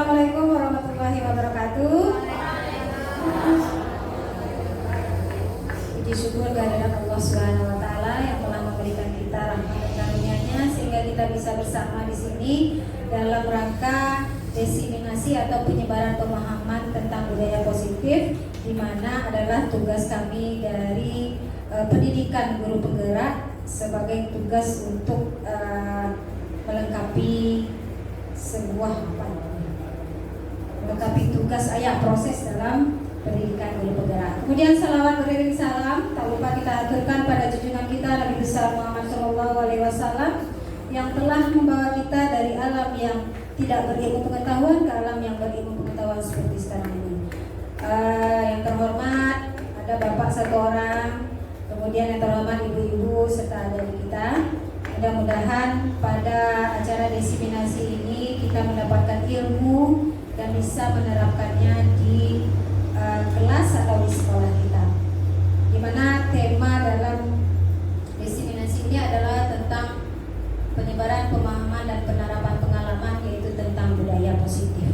Assalamualaikum warahmatullahi wabarakatuh. Puji syukur kehadirat Allah Subhanahu wa taala yang telah memberikan kita rahmat dan karunia-Nya sehingga kita bisa bersama di sini dalam rangka diseminasi atau penyebaran pemahaman tentang budaya positif, di mana adalah tugas kami dari pendidikan guru penggerak sebagai tugas untuk melengkapi sebuah melengkapi tugas proses dalam pendidikan guru penggerak. Kemudian salawat beriring salam tak lupa kita aturkan pada junjungan kita Nabi besar Muhammad SAW yang telah membawa kita dari alam yang tidak berilmu pengetahuan ke alam yang berilmu pengetahuan seperti sekarang ini. Yang terhormat ada bapak satu orang, kemudian yang terhormat ibu-ibu serta adik kita. Mudah-mudahan pada acara diseminasi ini kita mendapatkan ilmu dan bisa menerapkannya di kelas atau di sekolah kita. Di mana tema dalam diseminasi ini adalah tentang penyebaran pemahaman dan penerapan pengalaman, yaitu tentang budaya positif.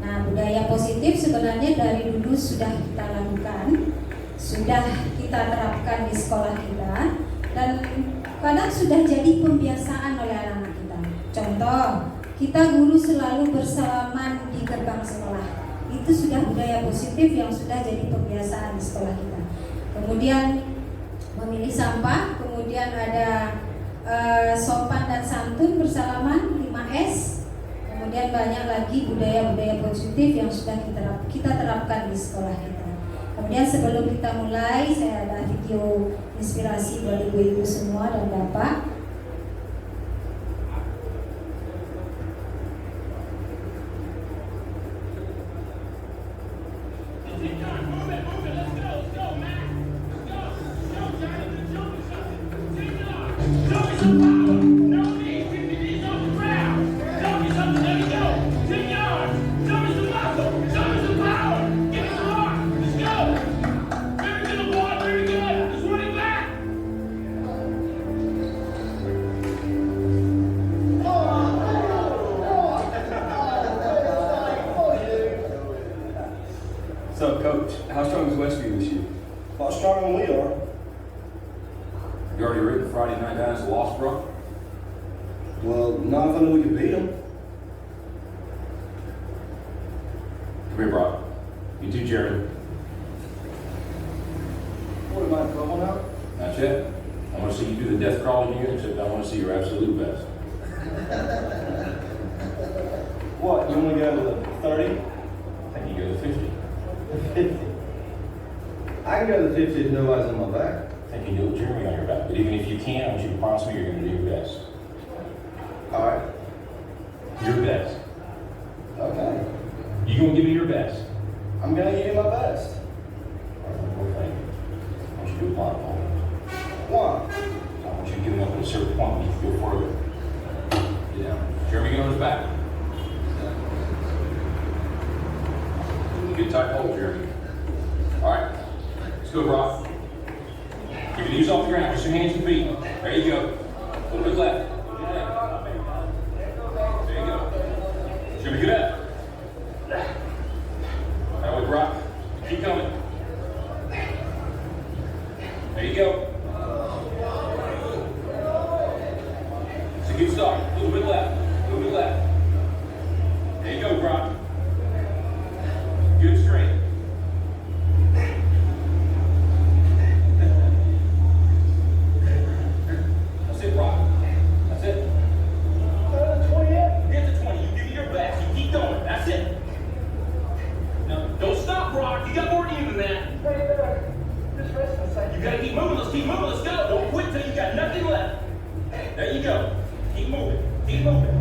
Nah, budaya positif sebenarnya dari dulu sudah kita lakukan, sudah kita terapkan di sekolah kita, dan kadang sudah jadi pembiasaan oleh anak-anak kita. Contoh, kita guru selalu bersalaman di gerbang sekolah. Itu sudah budaya positif yang sudah jadi pembiasaan di sekolah kita. Kemudian memilih sampah, kemudian ada sopan dan santun bersalaman 5S. Kemudian banyak lagi budaya-budaya positif yang sudah kita terapkan di sekolah kita. Kemudian sebelum kita mulai, saya ada video inspirasi buat ibu-ibu semua dan bapak. So, Coach, how strong is Westview this year? A lot stronger than we are. You already written Friday night down as a loss, bro? Well, not if I knew we could beat them. Come here, Brock. You too, Jeremy. What am I trouble now? Not yet. I want to see you do the death crawl again, except I want to see your absolute best. What? You want to go to the 30? I think you go to 50. 50. I can go to the 50 if nobody's on my back. I think you do with Jeremy on your back. But even if you can't, I want you to promise me you're going to do your best. All right. Your best. Okay. You going to give me your best? I'm going to give you my best. All right, one more thing. I want you to do a blindfold. Why? I want you to give him up at a certain point when you feel further. Get down. Jeremy, get on his back. Good tight hold, Jeremy. All right. Let's go, Brock. Keep your knees off the ground. Just your hands and feet. There you go. A little bit left. There you go. Jeremy, get up. That way, Brock. Keep coming. There you go. It's a good start. A little bit left. A little bit left. There you go, Brock. Good strength. That's it, Brock. That's it. 20 yet? Get to 20. You give me your best. You keep going. That's it. No, don't stop, Brock. You got more to you than that. Just rest a second. You gotta keep moving. Let's keep moving. Let's go. Don't quit till you got nothing left. There you go. Keep moving. Keep moving.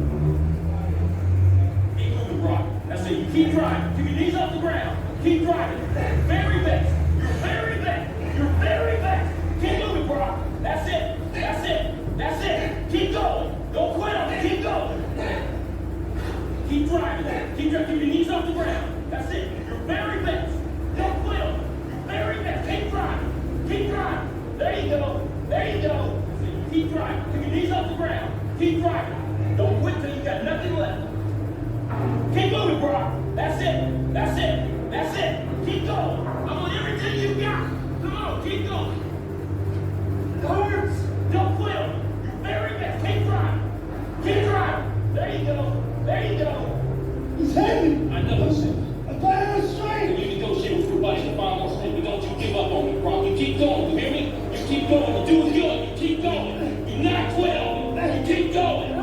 Keep moving, Brock. That's it. You keep driving. Keep your knees off the ground. Keep driving. Very best. Your very best. Your very best. Keep moving, Brock. That's it. That's it. That's it. Keep going. Don't quit on it. Keep going. Keep driving. Keep driving. Keep your knees off the ground. That's it. Your very best. Don't quit on it. Your very best. Keep driving. Keep driving. There you go. There you go. Keep driving. Keep your knees off the ground. Keep driving. Don't quit till you got nothing left. Keep moving, I know. Listen, I'm playing on the street. You negotiate with your buddies and find more sleep, but don't you give up on me, Brock. You keep going, you hear me? You keep going. You do good. You keep going. You not quit on me. You keep going.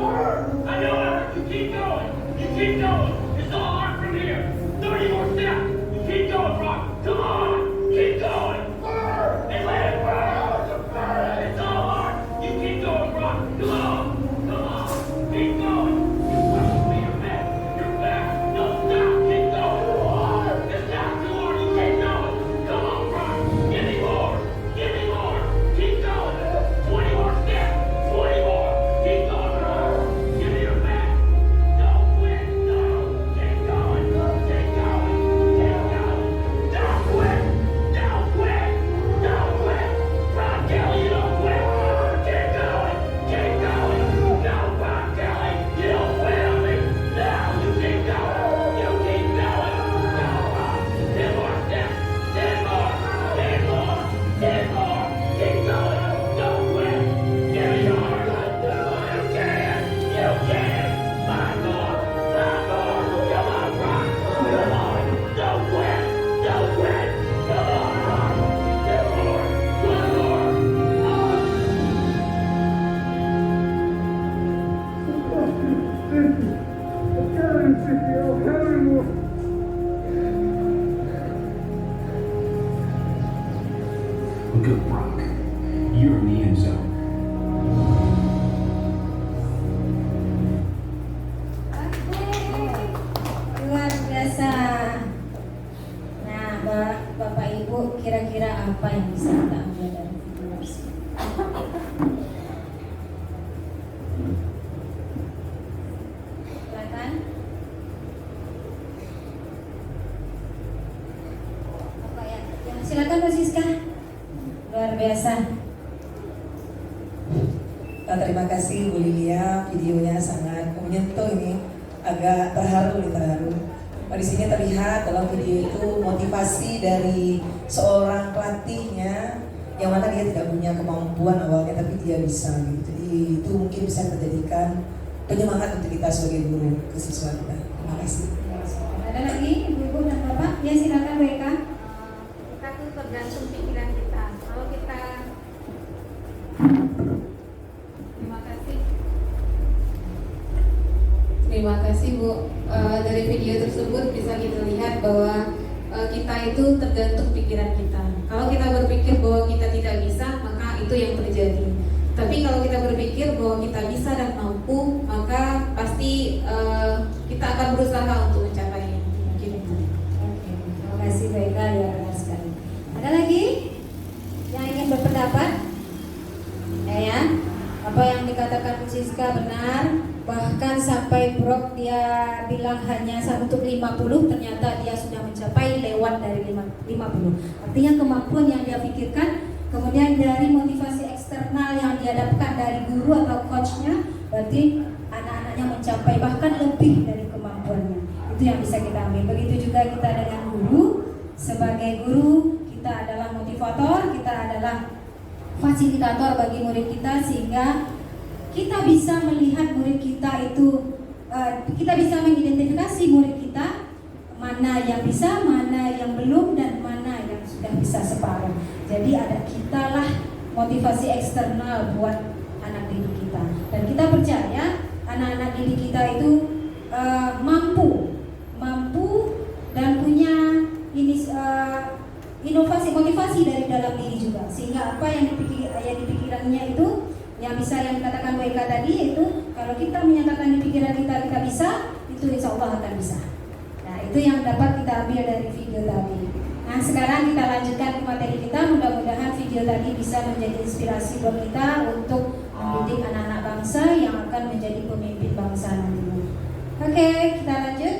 I know, Eric. You keep going. You keep going. It's all hard from here. 30 more steps. You keep going, Brock. Come on. Keep going. And let it burn. It's all hard. You keep going, Brock. Come on. Come on. Keep going. You push me. You're back. You're back. No, stop. Keep going. It's not too hard. You keep going. Come on, Brock. Give me more. Give me more. Keep going. 20 more steps. 20 more. Keep going, Brock. Give me your back. Don't quit. No. Keep going. Keep going. Keep going. Don't quit. Don't quit. Don't quit. Brock Kelly, you don't quit. Keep going. Keep going. No, Brock Kelly, you don't quit on me. No, you keep going. You keep going. No, Brock. 10 more steps. 10 more. 10 more. 10 more. Keep going. Don't quit. Give me more. You can. You can. 5 more. 5 more. Come on, Brock. Come on. Don't quit. Don't quit. Come on, Brock. 10 more. 1 more. Good, Brock. You're in the end zone. Luar biasa. Nah, Bapak Ibu, kira-kira apa yang bisa kita ambil dari video tersebut? Silakan. Apa ya? Silakan Bu Siska. Luar biasa. Terima kasih Bu Lilia, videonya sangat menyentuh ini, agak terharu. Di sini terlihat dalam video itu motivasi dari seorang pelatihnya yang mana dia tidak punya kemampuan awalnya tapi dia bisa gitu. Jadi itu mungkin bisa menjadikan penyemangat untuk kita sebagai guru ke siswa kita. Terima kasih. Ada lagi Ibu dan Bapak? Ya silakan Bu Eka. Kita tuh tergantung pikiran kita. Kalau kita Terima kasih Bu. Dari video tersebut bisa kita lihat bahwa kita itu tergantung pikiran kita. Kalau kita berpikir bahwa kita tidak bisa, maka itu yang terjadi. Tapi kalau kita berpikir bahwa kita bisa dan mampu, maka pasti kita akan berusaha untuk mencapainya. Mungkin itu. Oke, terima kasih Bu Eka, ya benar sekali. Ada lagi yang ingin berpendapat? Ya, apa yang dikatakan Bu Siska benar. Bahkan sampai Brock dia bilang hanya untuk 50, ternyata dia sudah mencapai lewat dari 50. Artinya kemampuan yang dia pikirkan, kemudian dari motivasi eksternal yang dia dapatkan dari guru atau coachnya, berarti anak-anaknya mencapai bahkan lebih dari kemampuannya. Itu yang bisa kita ambil. Begitu juga kita dengan guru. Sebagai guru, kita adalah motivator, kita adalah fasilitator bagi murid kita, sehingga kita bisa melihat murid kita itu, kita bisa mengidentifikasi murid kita mana yang bisa, mana yang belum, dan mana yang sudah bisa separuh. Jadi ada kita lah motivasi eksternal buat anak didik kita, dan kita percaya anak-anak didik kita itu mampu dan punya inovasi, motivasi dari dalam diri juga, sehingga apa yang dipikirannya itu yang bisa, yang dikatakan Bu Eka tadi, yaitu kalau kita menyatakan di pikiran kita bisa, itu insya Allah akan bisa. Nah, itu yang dapat kita ambil dari video tadi. Nah, sekarang kita lanjutkan ke materi kita. Mudah-mudahan video tadi bisa menjadi inspirasi buat kita untuk mendidik anak-anak bangsa yang akan menjadi pemimpin bangsa nantinya. Oke, kita lanjut.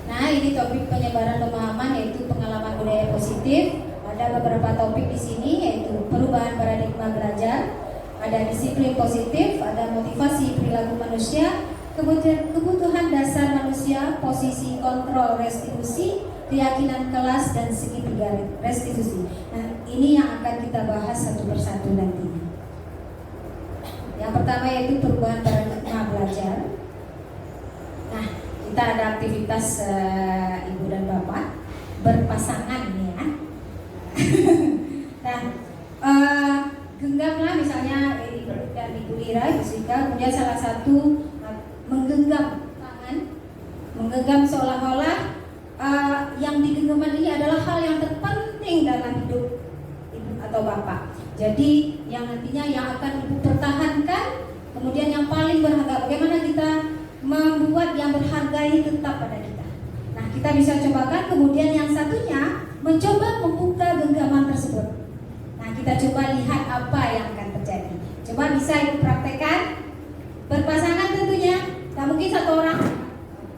Nah, ini topik penyebaran pemahaman, yaitu pengalaman budaya positif. Ada beberapa topik di sini, yaitu perubahan paradigma belajar, ada disiplin positif, ada motivasi perilaku manusia, kebutuhan dasar manusia, posisi kontrol restitusi, keyakinan kelas, dan segitiga restitusi. Nah, ini yang akan kita bahas satu persatu nantinya. Yang pertama yaitu perubahan paradigma belajar. Nah, kita ada aktivitas ibu dan bapak berpasangan ini ya. Nah, genggamlah misalnya ibu dan ibu Lira, ibu Sika, kemudian salah satu menggenggam tangan, menggenggam seolah-olah yang digenggaman ini adalah hal yang terpenting dalam hidup ibu atau bapak. Jadi yang nantinya yang akan ibu pertahankan, kemudian yang paling berharga. Bagaimana kita membuat yang berharga ini tetap pada kita? Nah, kita bisa cobakan. Kemudian yang satunya mencoba membuka genggaman tersebut. Nah, kita coba lihat apa yang akan terjadi. Coba bisa ibu praktekkan. Berpasangan tentunya, tak mungkin satu orang.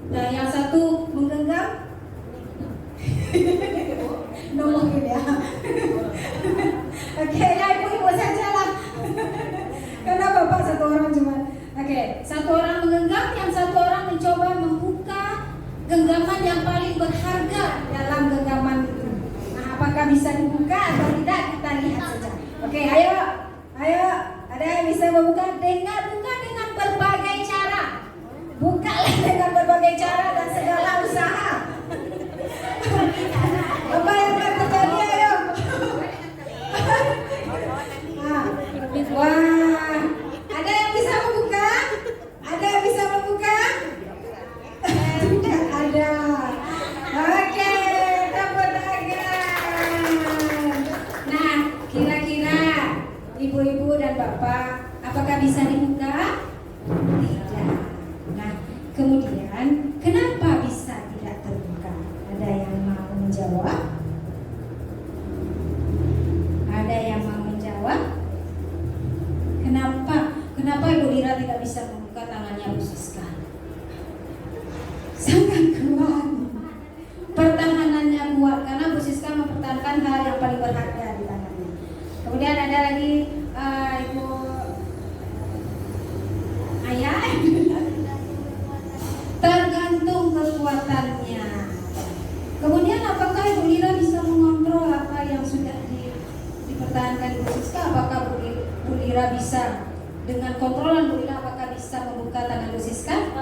Nah, yang satu menggenggam. Nolongin ya. Oke, ya ibu-ibu saja lah. Karena bapak satu orang cuma. Oke, satu orang menggenggam, yang satu orang mencoba membuka genggaman yang paling berharga dalam genggaman itu. Nah, apakah bisa dibuka atau tidak, kita lihat saja. Oke, ayo. Ada yang bisa membuka? Buka dengan berbagai cara. Bukalah dengan berbagai cara dan segala usaha. Apa yang akan terjadi? Ayo. Wah, ada yang bisa membuka? Ada yang bisa membuka? Tidak ada. Oke, tepuk tangan. Nah, kira-kira ibu-ibu dan bapak, apakah bisa dibuka? Tidak. Nah, kemudian kenapa bisa tidak terbuka? Ada yang mau menjawab? Ada yang mau menjawab? Kenapa Ibu Lira tidak bisa membuka tangannya Bu Siska? Sangat kuat. Pertahanannya kuat karena Bu Siska mempertahankan hal yang paling berharga di tangannya. Kemudian ada lagi Ibu Ayah. Tergantung kekuatannya. Kemudian apakah Ibu Lira bisa mengontrol apa yang sudah dipertahankan Ibu Siska? Apakah Bu Lira bisa dengan kontrolan Bu Lira, apakah bisa membuka tangan Bu Siska?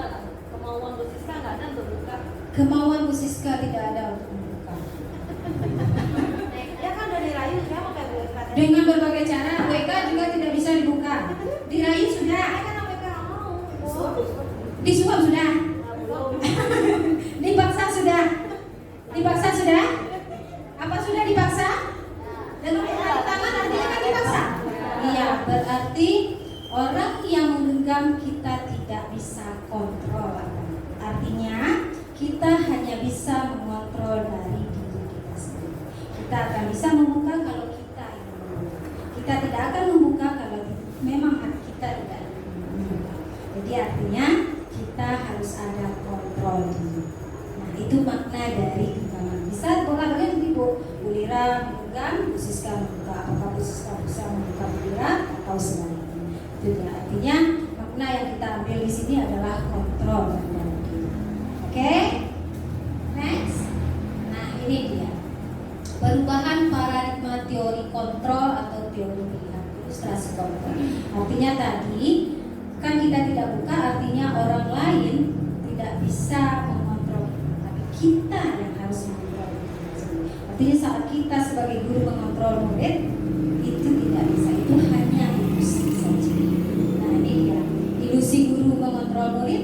Kemauan Bu Siska nggak ada untuk buka. Kemauan Bu Siska tidak ada untuk membuka. Dia kan udah dirayu, dia mau kayak Bu Eka. Dengan berbagai cara, Bu Eka juga tidak bisa dibuka. Dirayu sudah. Kan mereka nggak mau. Disuap sudah. Dipaksa sudah. Dipaksa sudah. Apa sudah dipaksa? Dengan menarik tangan artinya kan dipaksa. Iya, berarti orang yang menggenggam kita tidak bisa kontrol. Artinya kita hanya bisa mengontrol dari diri kita sendiri. Kita akan bisa membuka kalau kita ingin membuka. Kita tidak akan membuka kalau memang hati kita tidak ingin membuka. Jadi artinya kita harus ada kontrol diri. Nah, itu makna dari genggaman. Bisa bukan begini Bu Lira menggenggam, Bu Siska membuka. Apakah Bu Siska bisa membuka Bu Lira atau sebaliknya? Itu dia. Artinya makna yang kita ambil di sini adalah kontrol dari diri. Oke? Next. Nah, ini dia. Perubahan paradigma teori kontrol atau teori pilihan, ilustrasi kontrol. Artinya tadi kan kita tidak buka, artinya orang lain tidak bisa mengontrol kita, tapi kita yang harus mengontrol kita. Artinya saat kita sebagai guru mengontrol murid itu tidak bisa, itu hanya ilusi saja. Nah, ini dia ilusi guru mengontrol murid,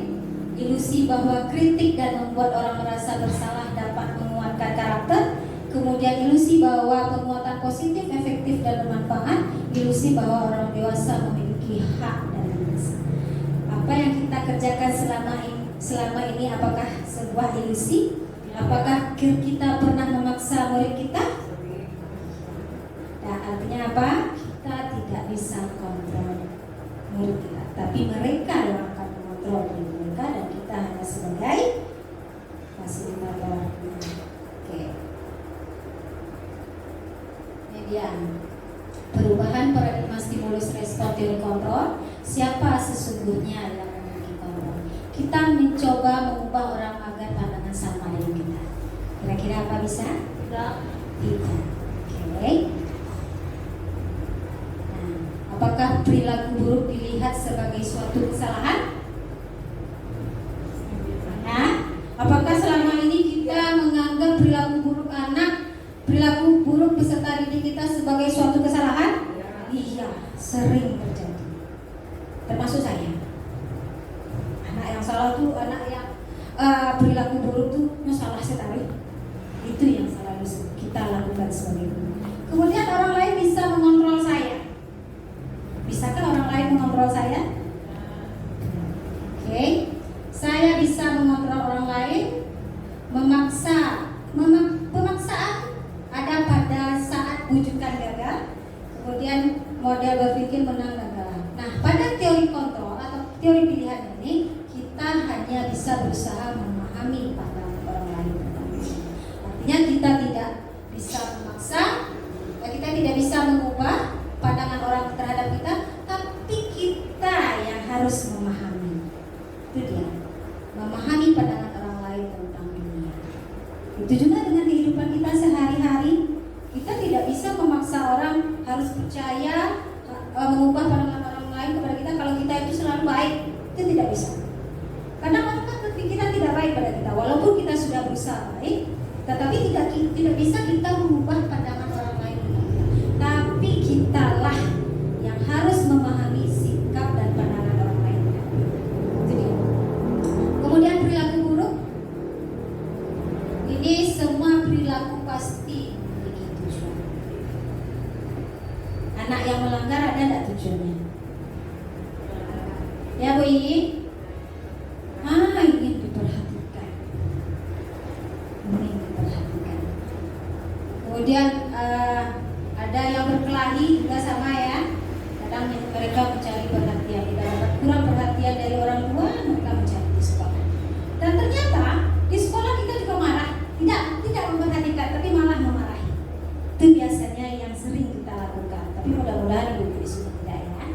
ilusi bahwa kritik dan membuat orang merasa bersalah dapat menguatkan karakter. Kemudian ilusi bahwa penguatan positif, efektif dan bermanfaat. Ilusi bahwa orang dewasa memiliki hak dan bebas. Apa yang kita kerjakan selama ini apakah sebuah ilusi? Apakah kita pernah memaksa murid kita? Nah, artinya apa? Kita tidak bisa kontrol murid kita, tapi mereka yang akan mengontrol diri mereka dan kita hanya sebagai fasilitator. Oke. Kemudian perubahan paradigma stimulus respon teori kontrol. Siapa sesungguhnya yang memiliki kontrol? Kita mencoba mengubah orang agar pandangan sama dengan kita. Kira-kira apa bisa? Tidak. Tidak. Oke. Nah, apakah perilaku buruk dilihat sebagai suatu kesalahan? Nah, Apakah selama ini kita menganggap perilaku buruk anak, perilaku buruk peserta didik kita sebagai suatu kesalahan? Iya, sering terjadi. Termasuk saya. Anak yang salah tuh, anak yang perilaku buruk tuh salah sekali. Itu yang selalu kita lakukan sebagai guru. Kemudian orang lain bisa mengontrol saya. Bisakah orang lain mengontrol saya? Oke. Saya bisa mengontrol orang lain. Pemaksaan ada pada saat bujukan gagal. Kemudian model berpikir menang gagal. Nah, pada teori kontrol atau teori pilihan ini, kita hanya bisa berusaha memahami pandangan orang lain. Artinya kita tidak bisa memaksa, kita tidak bisa mengubah pandangan orang terhadap kita, tapi kita yang harus memahami. Itu dia, memahami pandangan orang lain tentang dunia. Itu juga dengan kehidupan kita sehari-hari. Kita tidak bisa memaksa orang harus percaya, mengubah pandangan orang lain kepada kita kalau kita itu selalu baik. Itu tidak bisa. Karena orang kan berpikiran tidak baik pada kita, walaupun kita sudah berusaha baik, tetapi tidak bisa kita mengubah pandangan orang lain. Tapi kitalah yang harus memahami sikap dan pandangan orang lain. Itu dia. Kemudian perilaku buruk. Ini semua perilaku pasti memiliki tujuan. Anak yang melanggar ada tidak tujuannya? Ya Bu Iyi? Ingin diperhatikan. Ingin diperhatikan. Kemudian ada yang berkelahi juga sama ya. Kadang mereka mencari perhatian, tidak dapat kurang perhatian dari orang tua, mereka mencari di sekolah. Dan ternyata di sekolah kita juga marah, tidak memperhatikan, tapi malah memarahi. Itu biasanya yang sering kita lakukan. Tapi mudah-mudahan ibu di sini tidak ya.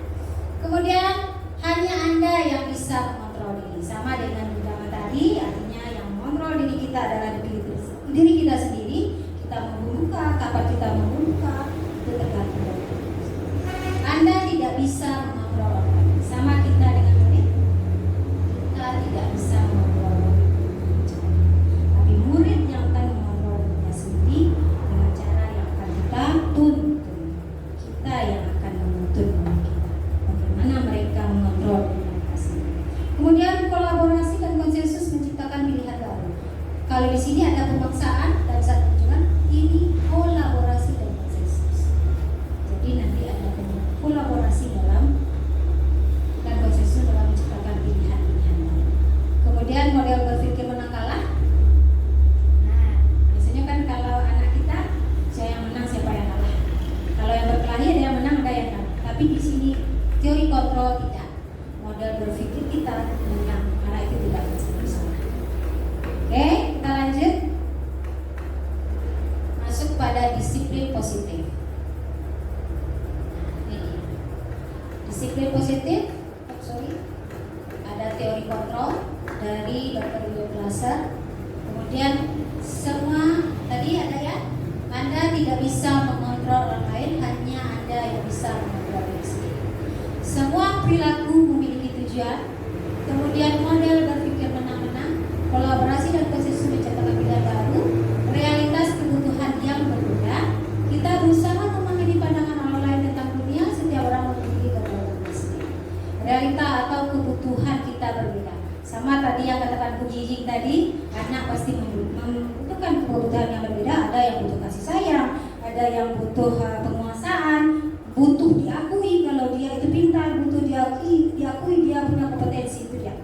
Kemudian hanya Anda yang bisa mengontrol diri, sama dengan agama tadi, artinya yang mengontrol diri kita adalah diri kita sendiri. Kita membuka, kapan kita membuka, itu tergantung dari kita. Anda tidak bisa mengontrol orang lain, sama kita dengan murid. Kita tidak bisa mengontrol orang lain, tapi murid yang akan mengontrol dirinya sendiri dengan cara yang akan kita tuntun. Kita yang akan menuntun murid kita, bagaimana mereka mengontrol diri mereka sendiri. Kemudian kolaborasi dan konsensus menciptakan pilihan baru. Kalau di sini ada pemaksaan dan satu tujuan, ini kolaborasi dan konsensus. Jadi nanti ada kolaborasi dalam dan konsensus dalam menciptakan pilihan-pilihan baru. Kemudian model berpikir menang kalah. Nah, biasanya kan kalau anak kita, saya yang menang, siapa yang kalah. Kalau yang berkelahi ada yang menang, ada yang kalah. Tapi di sini teori kontrol tidak. Model berpikir kita menang, karena itu tidak bersama. Oke, kita lanjut. Masuk pada disiplin positif. Ini. Disiplin positif, ada teori kontrol dari Dr. William Glasser. Kemudian semua tadi ada ya, Anda tidak bisa mengontrol orang lain, hanya Anda yang bisa mengontrol diri sendiri. Semua perilaku memiliki tujuan. Kemudian model berpikir menang-menang, kolaborasi dan konsensus menciptakan pilihan baru, realitas kebutuhan yang berbeda. Kita berusaha memahami pandangan orang lain tentang dunia. Setiap orang memiliki kebutuhan sendiri. Realita atau kebutuhan kita berbeda. Sama tadi yang katakan Bu Jijing tadi, anak pasti membutuhkan kebutuhan yang berbeda. Ada yang butuh kasih sayang, ada yang butuh penguasaan, butuh diakui kalau dia itu pintar, butuh diakui dia punya kompetensi, itu dia.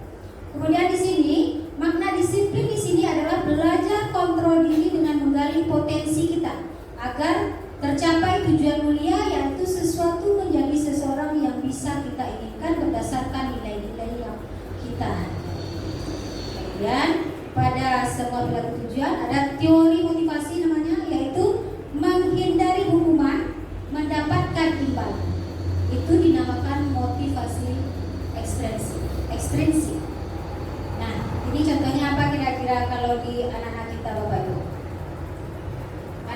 Kemudian di sini makna disiplin di sini adalah belajar kontrol diri dengan menggali potensi kita agar tercapai tujuan mulia, yaitu sesuatu menjadi seseorang yang bisa kita inginkan berdasarkan nilai-nilai yang kita. Kemudian pada semua perilaku tujuan ada teori motivasi namanya, yaitu menghindari hukuman, mendapatkan imbalan. Itu dinamakan motivasi ekstrinsi. Nah, ini contohnya apa kira-kira kalau di anak-anak kita Bapak Ibu?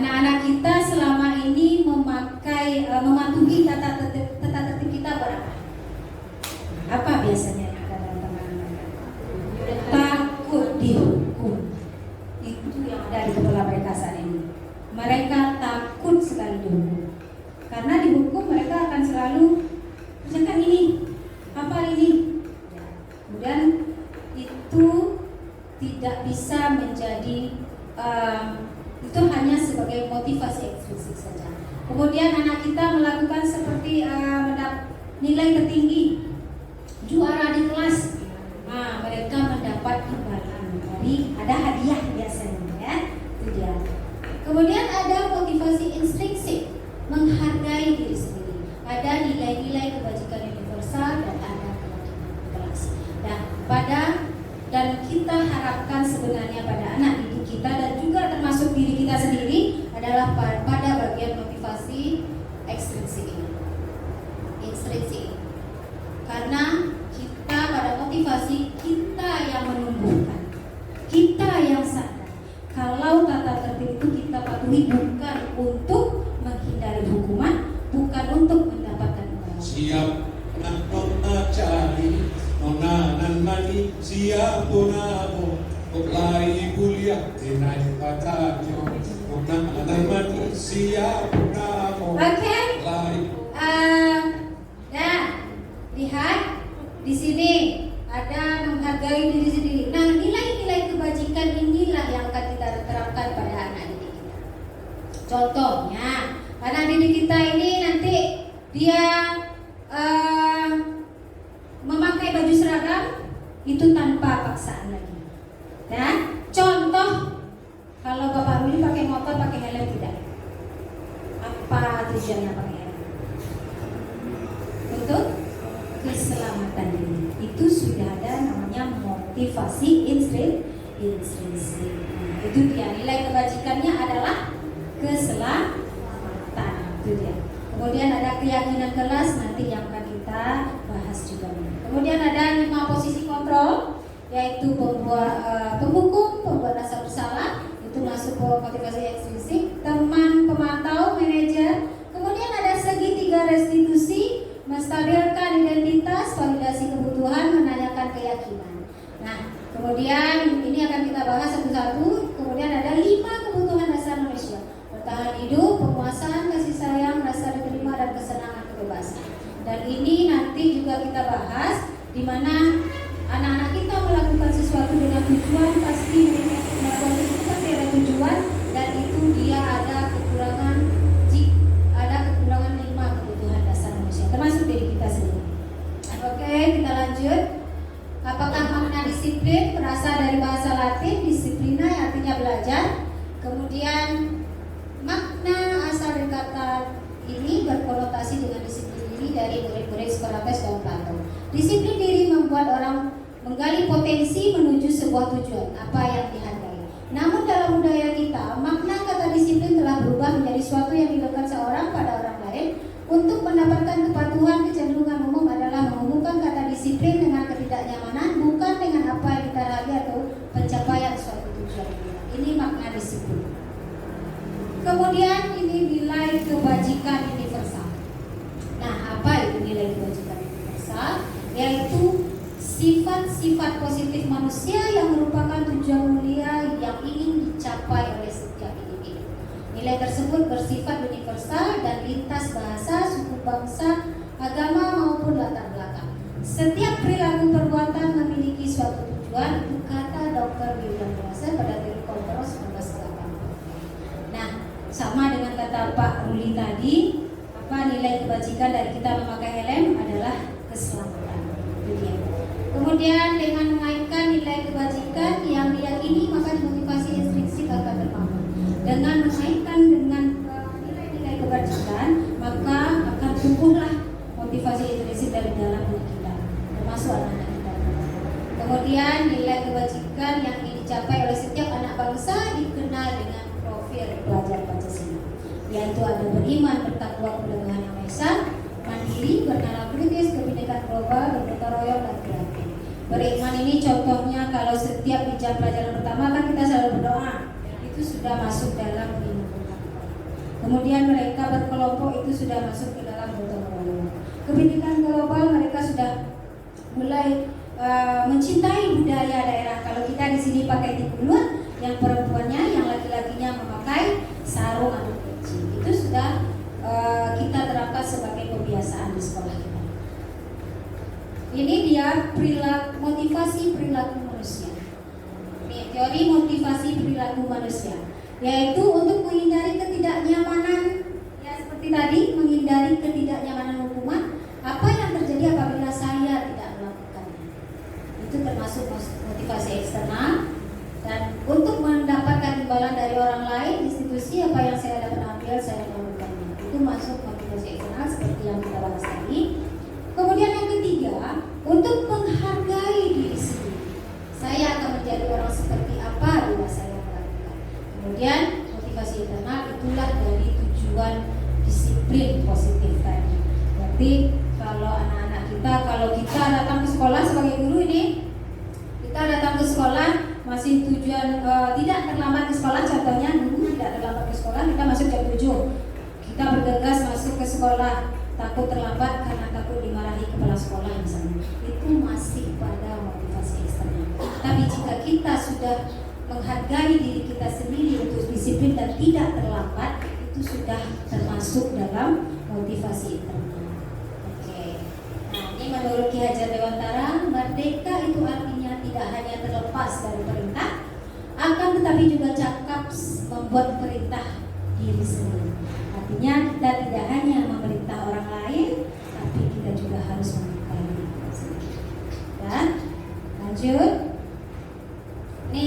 Anak-anak kita selama ini mematuhi tata tertib kita berapa? Apa biasanya yang ada dalam pandangan mereka? Takut dihukum. dihukum. Itu yang ada di kepala mereka saat ini. Mereka takut sekali dihukum. Karena dihukum mereka akan selalu kerjakan ini, apa ini. Ya. Kemudian itu tidak bisa menjadi itu hanya sebagai motivasi eksklusif saja. Kemudian anak kita melakukan seperti nilai tertinggi, juara di kelas, mereka mendapat imbalan dari ada hadiah biasanya, ya. Itu dia. Kemudian ada motivasi intrinsik, menghargai diri sendiri. Ada nilai-nilai kebajikan universal dan ada keyakinan kelas. Dan kita harapkan sebenarnya pada anak didik kita dan juga termasuk diri kita sendiri adalah pada bagian motivasi ekstrinsik ini. Karena kita pada motivasi kita yang menumbuhkan, kita yang sadar kalau tata tertib itu kita patuhi bukan untuk menghindari hukuman, bukan untuk mendapatkan imbalan. Siap nak cari nona nan mani siap namo Oklai kuliah tenai patanyo nona nan mani siap namo. Oke. Nah, lihat di sini ada menghargai diri sendiri. Nah, nilai-nilai kebajikan inilah yang akan kita terapkan pada anak didik kita. Contohnya, anak didik kita ini nanti dia memakai baju seragam itu tanpa paksaan lagi. Ya, contoh kalau Bapak Ruli pakai motor pakai helm tidak? Apa tujuannya pakai helm? Untuk keselamatan diri. Itu sudah ada namanya motivasi intrinsik. Itu dia, nilai kebajikannya adalah keselamatan. Itu dia. Kemudian ada keyakinan kelas, nanti yang akan kita bahas juga. Kemudian ada 5 posisi kontrol, yaitu penghukum, pembuat rasa bersalah, itu masuk ke motivasi ekstrinsik, teman pemantau, manajer. Kemudian ada segitiga restitusi, menstabilkan identitas, validasi kebutuhan, menanyakan keyakinan. Nah, kemudian ini akan kita bahas satu-satu. Kemudian ada 5 kebutuhan dasar manusia: bertahan hidup, pemuasan, kasih sayang, rasa diterima, dan kesenangan kebebasan. Dan ini nanti juga kita bahas di mana anak-anak kita melakukan sesuatu dengan tujuan, pasti melakukan itu pasti ada tujuan, dan itu dia ada kekurangan 5 kebutuhan dasar manusia, termasuk diri kita sendiri. Oke, kita lanjut. Apakah makna disiplin? Berasal dari bahasa Latin disiplina, yang artinya belajar. Kemudian makna asal dari kata ini berkonotasi dengan disiplin diri dari murid-murid Socrates dan Plato. Disiplin diri membuat orang menggali potensi menuju sebuah tujuan, apa yang dihargai. Namun dalam budaya kita, makna kata disiplin telah berubah menjadi suatu yang dilakukan seorang pada orang lain. Untuk mendapatkan kepatuhan, kecenderungan umum adalah menghubungkan kata disiplin dengan ketidaknyamanan, bukan dengan apa yang kita ragu atau pencapaian suatu tujuan. Ini makna disiplin. Kemudian ini nilai kebajikan universal. Nah, apa itu nilai kebajikan universal? Yaitu sifat-sifat positif manusia yang merupakan tujuan mulia yang ingin dicapai oleh setiap individu. Nilai tersebut bersifat universal dan lintas bahasa, suku, bangsa, agama maupun latar belakang. Setiap perilaku perbuatan memiliki suatu tujuan, itu kata Dr. William Glasser pada teori kontrol 1980. Nah, sama dengan kata Pak Ruli tadi, apa nilai kebajikan dari kita memakai helm adalah keselamatan. Itu dia. Kemudian dengan mengaitkan nilai kebajikan yang diyakini, maka motivasi intrinsik akan terbangun. Dengan mengaitkan dengan nilai-nilai kebajikan, maka akan tumbuhlah motivasi intrinsik dari dalam diri kita, termasuk anak-anak kita. Kemudian nilai kebajikan yang ingin dicapai oleh setiap anak bangsa dikenal dengan profil pelajar Pancasila, yaitu ada beriman, bertakwa kepada Tuhan Yang Maha Esa, mandiri, bernalar kritis, kebinekaan global, bergotong royong, dan kreatif. Beriman ini contohnya kalau setiap di jam pelajaran pertama kan kita selalu berdoa, itu sudah masuk dalam iman. Kemudian mereka berkelompok, itu sudah masuk ke dalam gotong royong. Kebinekaan global mereka sudah mulai mencintai budaya daerah. Kalau kita di sini pakai tikulun, yang perempuannya, yang laki-lakinya memakai sarung atau peci. Itu sudah kita terapkan sebagai kebiasaan di sekolah kita. Ini dia motivasi perilaku manusia. Ini teori motivasi perilaku manusia, yaitu untuk menghindari ketidaknyamanan, ya seperti tadi, menghindari ketidaknyamanan hukuman. Apa yang terjadi apabila saya tidak melakukannya? Itu termasuk motivasi eksternal. Dan untuk mendapatkan imbalan dari orang lain, institusi, apa yang saya dapat ambil, saya melakukannya. Itu masuk motivasi eksternal seperti yang kita bahas tadi. Kemudian yang ketiga, untuk menghargai diri sendiri. Saya akan menjadi orang seperti apa bila saya melakukan. Kemudian motivasi internal itulah dari tujuan disiplin positif tadi. Berarti kalau anak-anak kita, kalau kita datang ke sekolah sebagai guru ini, kita datang ke sekolah masih tujuan tidak terlambat ke sekolah. Contohnya dulu tidak terlambat ke sekolah, kita masuk jam 7. Kita bergegas masuk ke sekolah, takut terlambat karena takut dimarahi kepala sekolah misalnya. Itu masih pada motivasi eksternal. Tapi jika kita sudah menghargai diri kita sendiri untuk disiplin dan tidak terlambat, itu sudah termasuk dalam motivasi internal. Oke. Nah, ini menurut Ki Hajar Dewantara, merdeka itu artinya tidak hanya terlepas dari perintah, akan tetapi juga cakap membuat perintah diri sendiri. Artinya kita tidak hanya memerintah orang lain, tapi kita juga harus memerintah diri kita sendiri. Dan lanjut, ini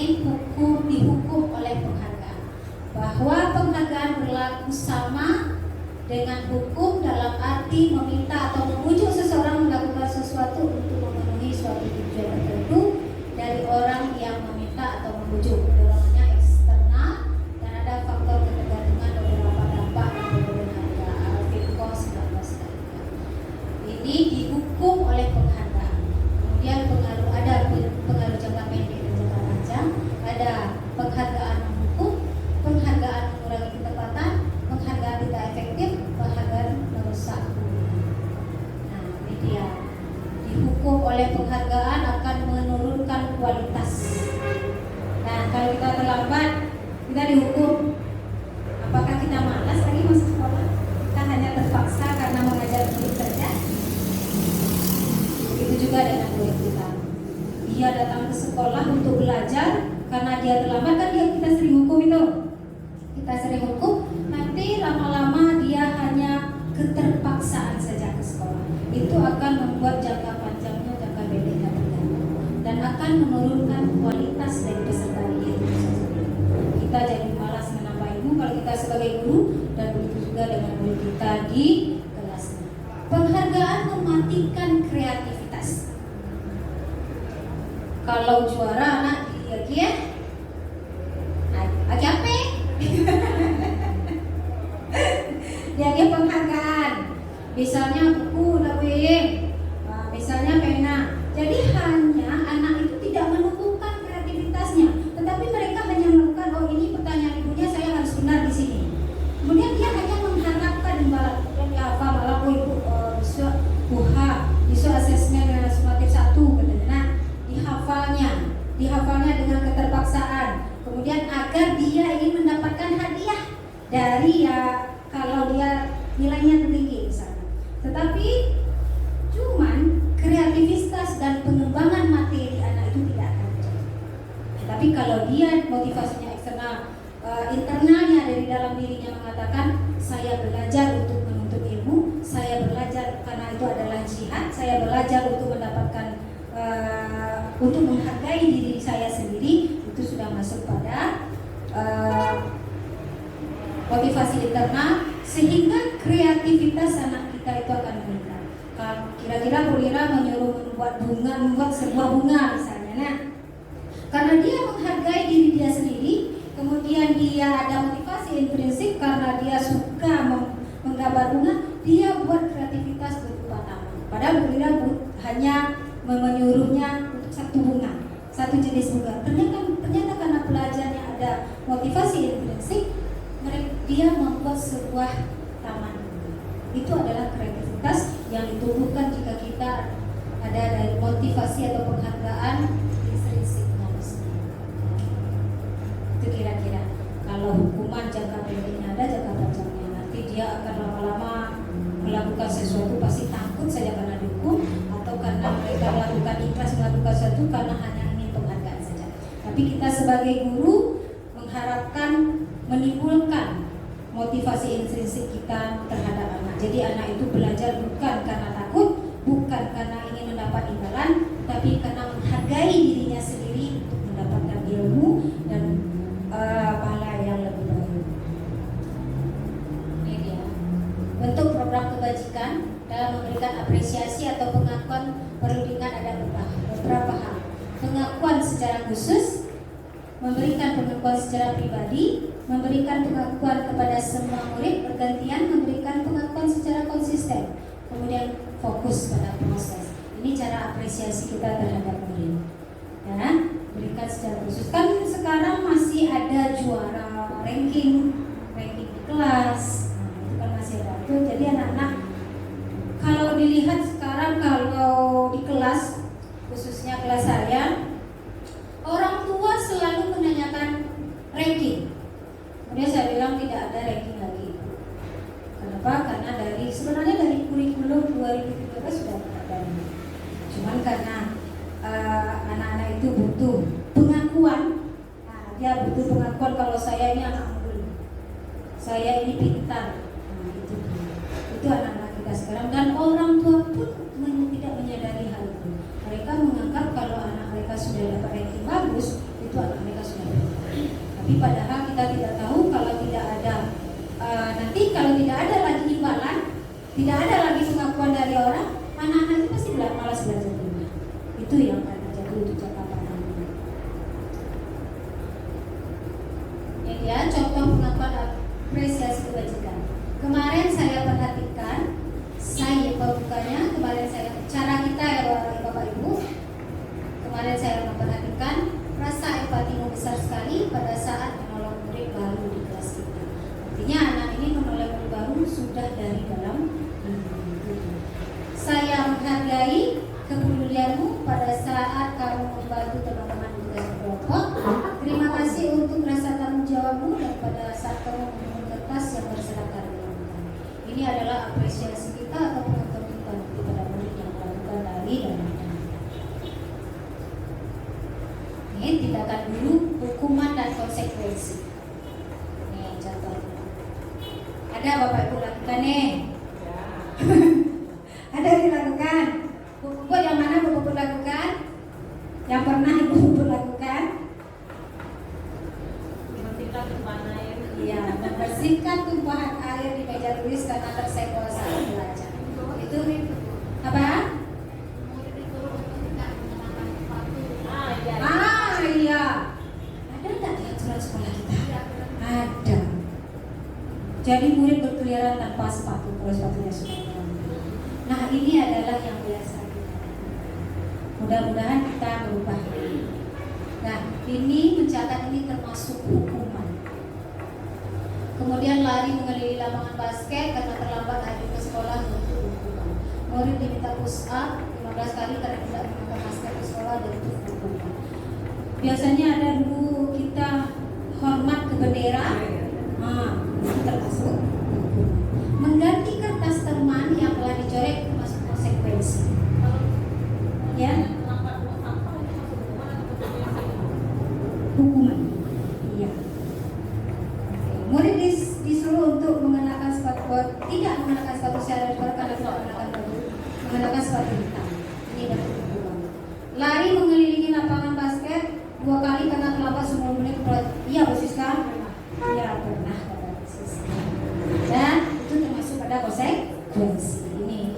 dihukum oleh penghargaan. Bahwa penghargaan berlaku sama dengan hukum dalam arti meminta atau membujuk seseorang melakukan sesuatu untuk memenuhi suatu tujuan tertentu dari orang yang meminta atau membujuk. Dorongannya eksternal dan ada faktor ketergantungan beberapa dampak yang berbeda. Alvin 19. Ini dihukum oleh penghargaan. Kemudian ada pengaruh jangka pendek dan jangka panjang. Ada penghargaan menghukum, penghargaan mengurangi ketepatan, penghargaan tidak efektif, penghargaan merusak hubungan. Nah, ini dia. Dihukum oleh penghargaan akan menurunkan kualitas. Nah, kalau kita terlambat, kita dihukum. Apakah kita malas lagi masuk sekolah? Kita hanya terpaksa karena mengajar guru saja. Begitu juga dengan murid kita. Dia datang ke sekolah untuk belajar, karena dia terlambat kan kita sering hukum itu. Kita sering hukum, nanti lama-lama dia hanya keterpaksaan saja ke sekolah. Itu akan membuat jangka panjangnya, jangka pendeknya terganggu dan akan menurunkan kualitas dari peserta didik itu sendiri. Kita jadi malas menambah ilmu kalau kita sebagai guru, dan begitu juga dengan murid kita di kelasnya. Penghargaan mematikan kreativitas. Kalau juara anak dia apa? Dia penghargaan. Misalnya buku, misalnya pena. Jadi hanya anak itu tidak menumbuhkan kreativitasnya, tetapi mereka hanya melakukan, oh ini pertanyaan ibunya, saya harus benar di sini. Kemudian dia hanya mengharapkan imbalan. Kemudian dia hafal, malah ibu besok asesmen dengan sumatif 1 katanya. Nah, dihafalnya dengan keterpaksaan. Kemudian agar dia ingin mendapatkan hadiah dari kalau dia nilainya tinggi misalnya. Tetapi cuman kreativitas dan pengembangan materi anak itu tidak akan terjadi. Tapi kalau dia motivasinya eksternal, internalnya dari dalam dirinya mengatakan, saya belajar untuk menuntut ilmu, saya belajar karena itu adalah jihad, saya belajar untuk mendapatkan untuk menghargai diri saya sendiri, itu sudah masuk pada motivasi internal, sehingga kreativitas anak kita itu akan meningkat. Kira-kira Bu Ira menyuruh membuat sebuah bunga misalnya. Nah, karena dia menghargai diri dia sendiri, kemudian dia ada motivasi intrinsik karena dia suka menggambar bunga, dia buat kreativitas berupa taman. Padahal Bu Ira hanya menyuruhnya untuk satu bunga, satu jenis bunga. Ternyata karena belajarnya ada motivasi intrinsik, dia membuat sebuah taman. Itu adalah kreativitas yang ditumbuhkan jika kita ada dari motivasi atau penghargaan intrinsik manusia. Itu kira-kira. Kalau hukuman jangka pendeknya ada, jangka panjangnya nanti dia akan lama-lama melakukan sesuatu pasti takut saja karena dihukum, atau karena mereka melakukan ikhlas melakukan sesuatu karena hanya ingin penghargaan saja. Tapi kita sebagai guru mengharapkan menimbulkan motivasi intrinsik kita terhadap anak. Jadi anak itu belajar bukan karena takut, bukan karena ingin mendapat imbalan, tapi karena menghargai dirinya sendiri untuk mendapatkan ilmu dan pahala yang lebih baik. Ini dia. Bentuk program kebajikan dalam memberikan apresiasi atau pengakuan perlu diingat ada beberapa hal. Pengakuan secara khusus, memberikan pengakuan secara pribadi, memberikan pengakuan kepada semua murid bergantian, memberikan pengakuan secara konsisten, kemudian fokus pada proses. Ini cara apresiasi kita terhadap murid. Ya, berikan secara khusus. Kan sekarang masih ada juara ranking di kelas. Nah, itu kan masih ada. Itu jadi anak-anak kalau dilihat sekarang kalau di kelas, khususnya kelas saya, orang tua selalu menanyakan ranking. Kemudian saya bilang tidak ada ranking lagi. Kenapa? Karena sebenarnya dari kurikulum 2013 sudah ada. Cuman karena anak-anak itu butuh pengakuan. Nah, dia butuh pengakuan kalau saya ini anak unggul, saya ini pintar. Nah, itu anak-anak kita sekarang, dan orang tua pun tidak menyadari hal itu. Mereka menganggap kalau anak mereka sudah dapat ranking bagus, itu anak mereka sudah pintar. Tapi padahal kita tidak tahu kalau tidak ada nanti kalau tidak ada lagi imbalan, tidak ada lagi pengakuan dari orang, anak-anak itu pasti malas belajar di rumah. Itu yang akan terjadi untuk jangka panjang. Ini dia contoh pengakuan apresiasi kebajikan. Kemarin saya perhatikan, cara kita ya Bapak Ibu. Kemarin saya memperhatikan rasa empatimu besar sekali pada saat menolong murid baru di kelas kita. Artinya anak ini menolong murid baru sudah dari dalam hidup. Saya menghargai kepedulianmu pada saat kamu membantu teman-teman di kelas kelompok. Terima kasih untuk rasa tanggung jawabmu dan pada saat kamu menemukan kertas yang berserakan dengan kita. Ini adalah apresiasi kita atau pengakuan kita kepada murid yang melakukan dari dan ini tindakan guru, hukuman dan konsekuensi. Nih contohnya. Ada Bapak Ibu lakukan nih. Ada dilakukan. Buat yang mana Bapak Ibu lakukan? Yang pernah Ibu lakukan? Membersihkan tumpahan air. Iya, membersihkan tumpahan air di meja tulis karena tersenggol saat belajar. Itu apa? Iya. Ada nggak di aturan sekolah kita? Ada. Jadi murid berkeliaran tanpa sepatu kalau sepatunya sudah hilang. Nah ini adalah yang biasa kita. Mudah-mudahan kita berubah. Nah ini mencatat ini termasuk hukuman. Kemudian lari mengelilingi lapangan basket karena terlambat hadir ke sekolah untuk hukuman. Murid diminta push up 15 kali karena tidak menggunakan masker di sekolah dan itu hukuman. Biasanya ada dulu kita hormat ke bendera, itu termasuk mengganti kertas teman yang telah dicoret termasuk konsekuensi. Ya, hukuman. Iya. Murid disuruh untuk mengenakan sepatu, tidak mengenakan sepatu secara karena tidak mengenakan sepatu hitam. Ini bentuk hukuman. Lari mengelilingi lapangan basket 2 kali karena terlambat 10 menit. Iya Bu Siska? Iya pernah kata Bu Siska. Dan itu termasuk pada konsekuensi.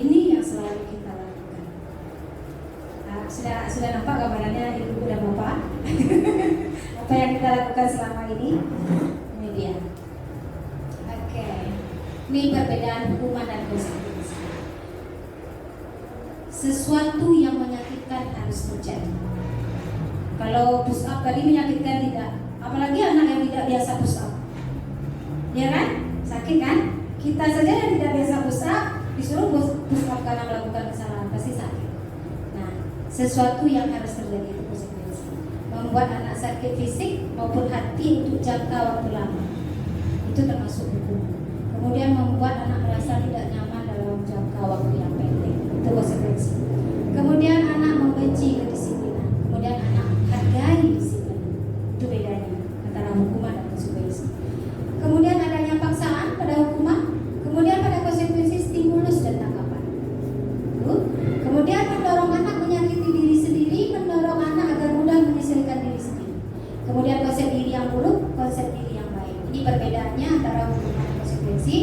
Ini yang selalu kita lakukan. Nah, sudah nampak gambarannya Ibu dan Bapak? Apa yang kita lakukan selama ini? Ini dia. Oke. Ini perbedaan hukuman dan konsekuensi. Sesuatu yang menyakitkan harus terjadi. Kalau push up tadi menyakitkan tidak, apalagi anak yang tidak biasa push up, ya kan? Sakit kan? Kita saja yang tidak biasa push up disuruh push up karena melakukan kesalahan pasti sakit. Nah Sesuatu yang harus terjadi itu konsekuensi. Membuat anak sakit fisik maupun hati untuk jangka waktu lama, itu termasuk hukuman. Kemudian membuat anak merasa tidak nyaman dalam jangka waktu yang pendek, itu konsekuensi. Kemudian anak membenci kedisiplinan. Kemudian anak hargai disiplin. Itu bedanya antara hukuman dan konsekuensi. Kemudian adanya paksaan pada hukuman. Kemudian pada konsekuensi stimulus dan tanggapan. Kemudian mendorong anak menyakiti diri sendiri, mendorong anak agar mudah menyesuaikan diri sendiri. Kemudian konsep diri yang buruk, konsep diri yang baik. Ini perbedaannya antara hukuman dan konsekuensi.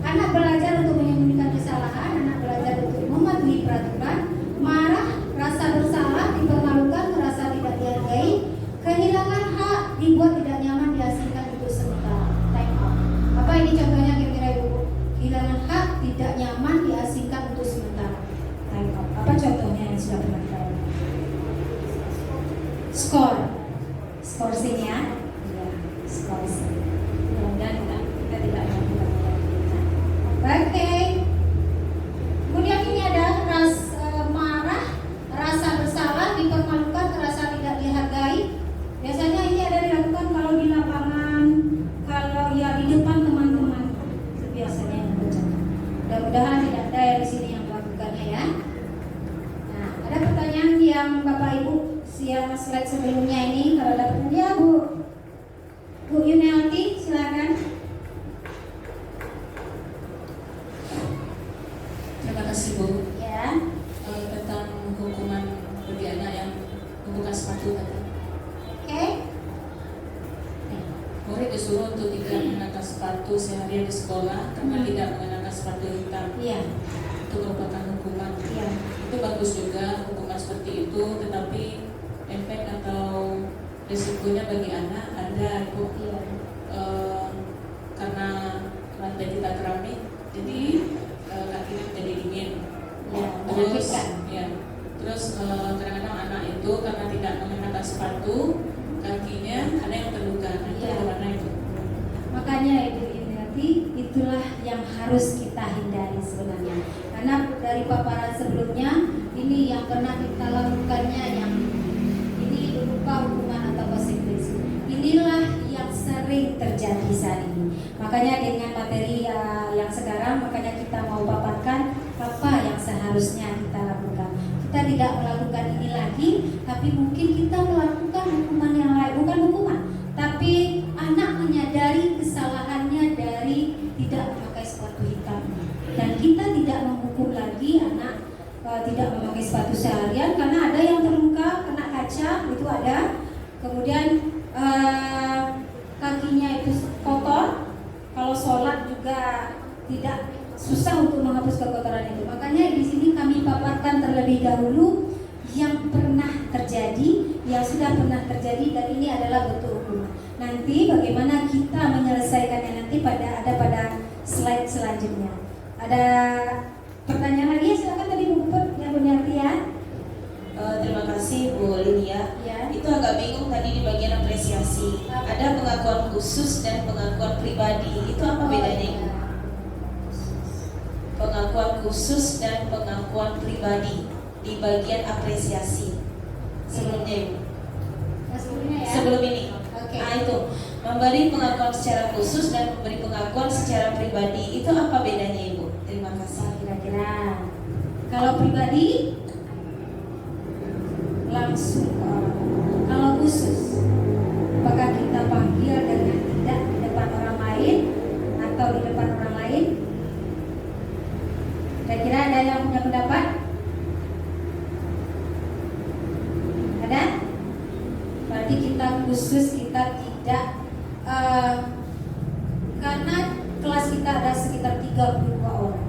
Anak belajar untuk menyembunyikan kesalahan, anak belajar untuk mematuhi peraturan, marah, rasa bersalah, dipermalukan, merasa tidak dihargai, kehilangan hak, dibuat tidak nyaman, diasingkan untuk sementara. Time out. Apa ini contohnya kira-kira Ibu? Kehilangan hak, tidak nyaman, diasingkan untuk sementara. Time out. Apa contohnya yang sudah pernah kita lakukan? Skor sini ya. Ya, skor sini. Mudah-mudahan kita tidak melakukan. Oke. Kemudian ini ada marah, rasa bersalah, dipermalukan, merasa tidak dihargai. Biasanya ini ada dilakukan kalau di lapangan, kalau ya di depan teman-teman. Itu biasanya yang terjadi. Mudah-mudahan tidak ada yang di sini yang melakukannya ya. Nah, ada pertanyaan yang Bapak Ibu siang slide sebelumnya ini, kalau ada pertanyaan Bu Yuniati silakan. Terima kasih Bu. Ya. Tentang hukuman bagi anak yang membuka sepatu tadi. Oke. Murid disuruh untuk tidak mengenakan sepatu seharian di sekolah karena tidak mengenakan sepatu hitam. Iya. Itu merupakan hukuman. Iya. Itu bagus juga hukuman seperti itu, tetapi efek atau risikonya bagi anak ada Bu. Iya. Karena lantai kita keramik, jadi kakinya jadi dingin. Ya, Terus, menakutkan. ya, terus kadang-kadang anak itu karena tidak mengenakan sepatu, kakinya ada yang terluka. Itu Iya. karena itu. Makanya Ibu Yuniati, itulah yang harus kita hindari sebenarnya. Karena dari paparan sebelumnya, ini yang pernah kita lakukannya, yang ini berupa hukuman atau konsekuensi. Inilah yang sering terjadi saat ini. Makanya dengan materi yang sekarang, makanya kita mau paparkan apa yang seharusnya kita lakukan. Kita tidak melakukan ini lagi, tapi mungkin kita melakukan hukuman yang lain. Bukan hukuman, tapi anak menyadari kesalahannya dari tidak memakai sepatu hitam. Dan kita tidak menghukum lagi anak tidak memakai sepatu seharian, karena ada yang terluka kena kaca, itu ada. Kemudian kakinya itu kotor, kalau sholat juga tidak susah untuk menghapus kekotoran itu. Makanya di sini kami paparkan terlebih dahulu yang pernah terjadi, yang sudah pernah terjadi, dan ini adalah bentuk hukuman. Nanti bagaimana kita menyelesaikannya nanti pada slide selanjutnya. Ada pertanyaan lagi? Silakan tadi Bu Puput yang punya ya. Terima kasih Bu Lydia. Ya. Itu agak bingung tadi di bagian apresiasi. Ada pengakuan khusus dan pengakuan pribadi. Itu apa bedanya Ibu? Pengakuan khusus dan pengakuan pribadi di bagian apresiasi. Sebelumnya Ibu. Sebelumnya ya. Sebelum ini. Oke. Nah itu memberi pengakuan secara khusus dan memberi pengakuan secara pribadi. Itu apa bedanya Ibu? Terima kasih. Kira-kira kalau pribadi langsung ke orang. Kalau khusus, apakah kita panggil dengan tidak di depan orang lain atau di depan orang lain? Kira-kira ada yang punya pendapat? Ada? Berarti kita khusus, kita tidak karena kelas kita ada sekitar 32 orang.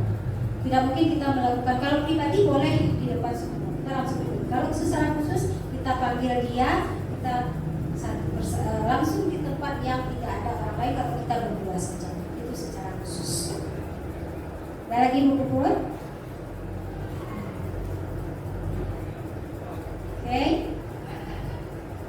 Tidak mungkin kita melakukan. Kalau pribadi boleh di depan semua. Kita langsung. Kalau secara khusus kita panggil dia, kita langsung di tempat yang tidak ada orang lain. Kalau kita berdua saja, itu secara khusus. Ada lagi Bu Puput? Oke.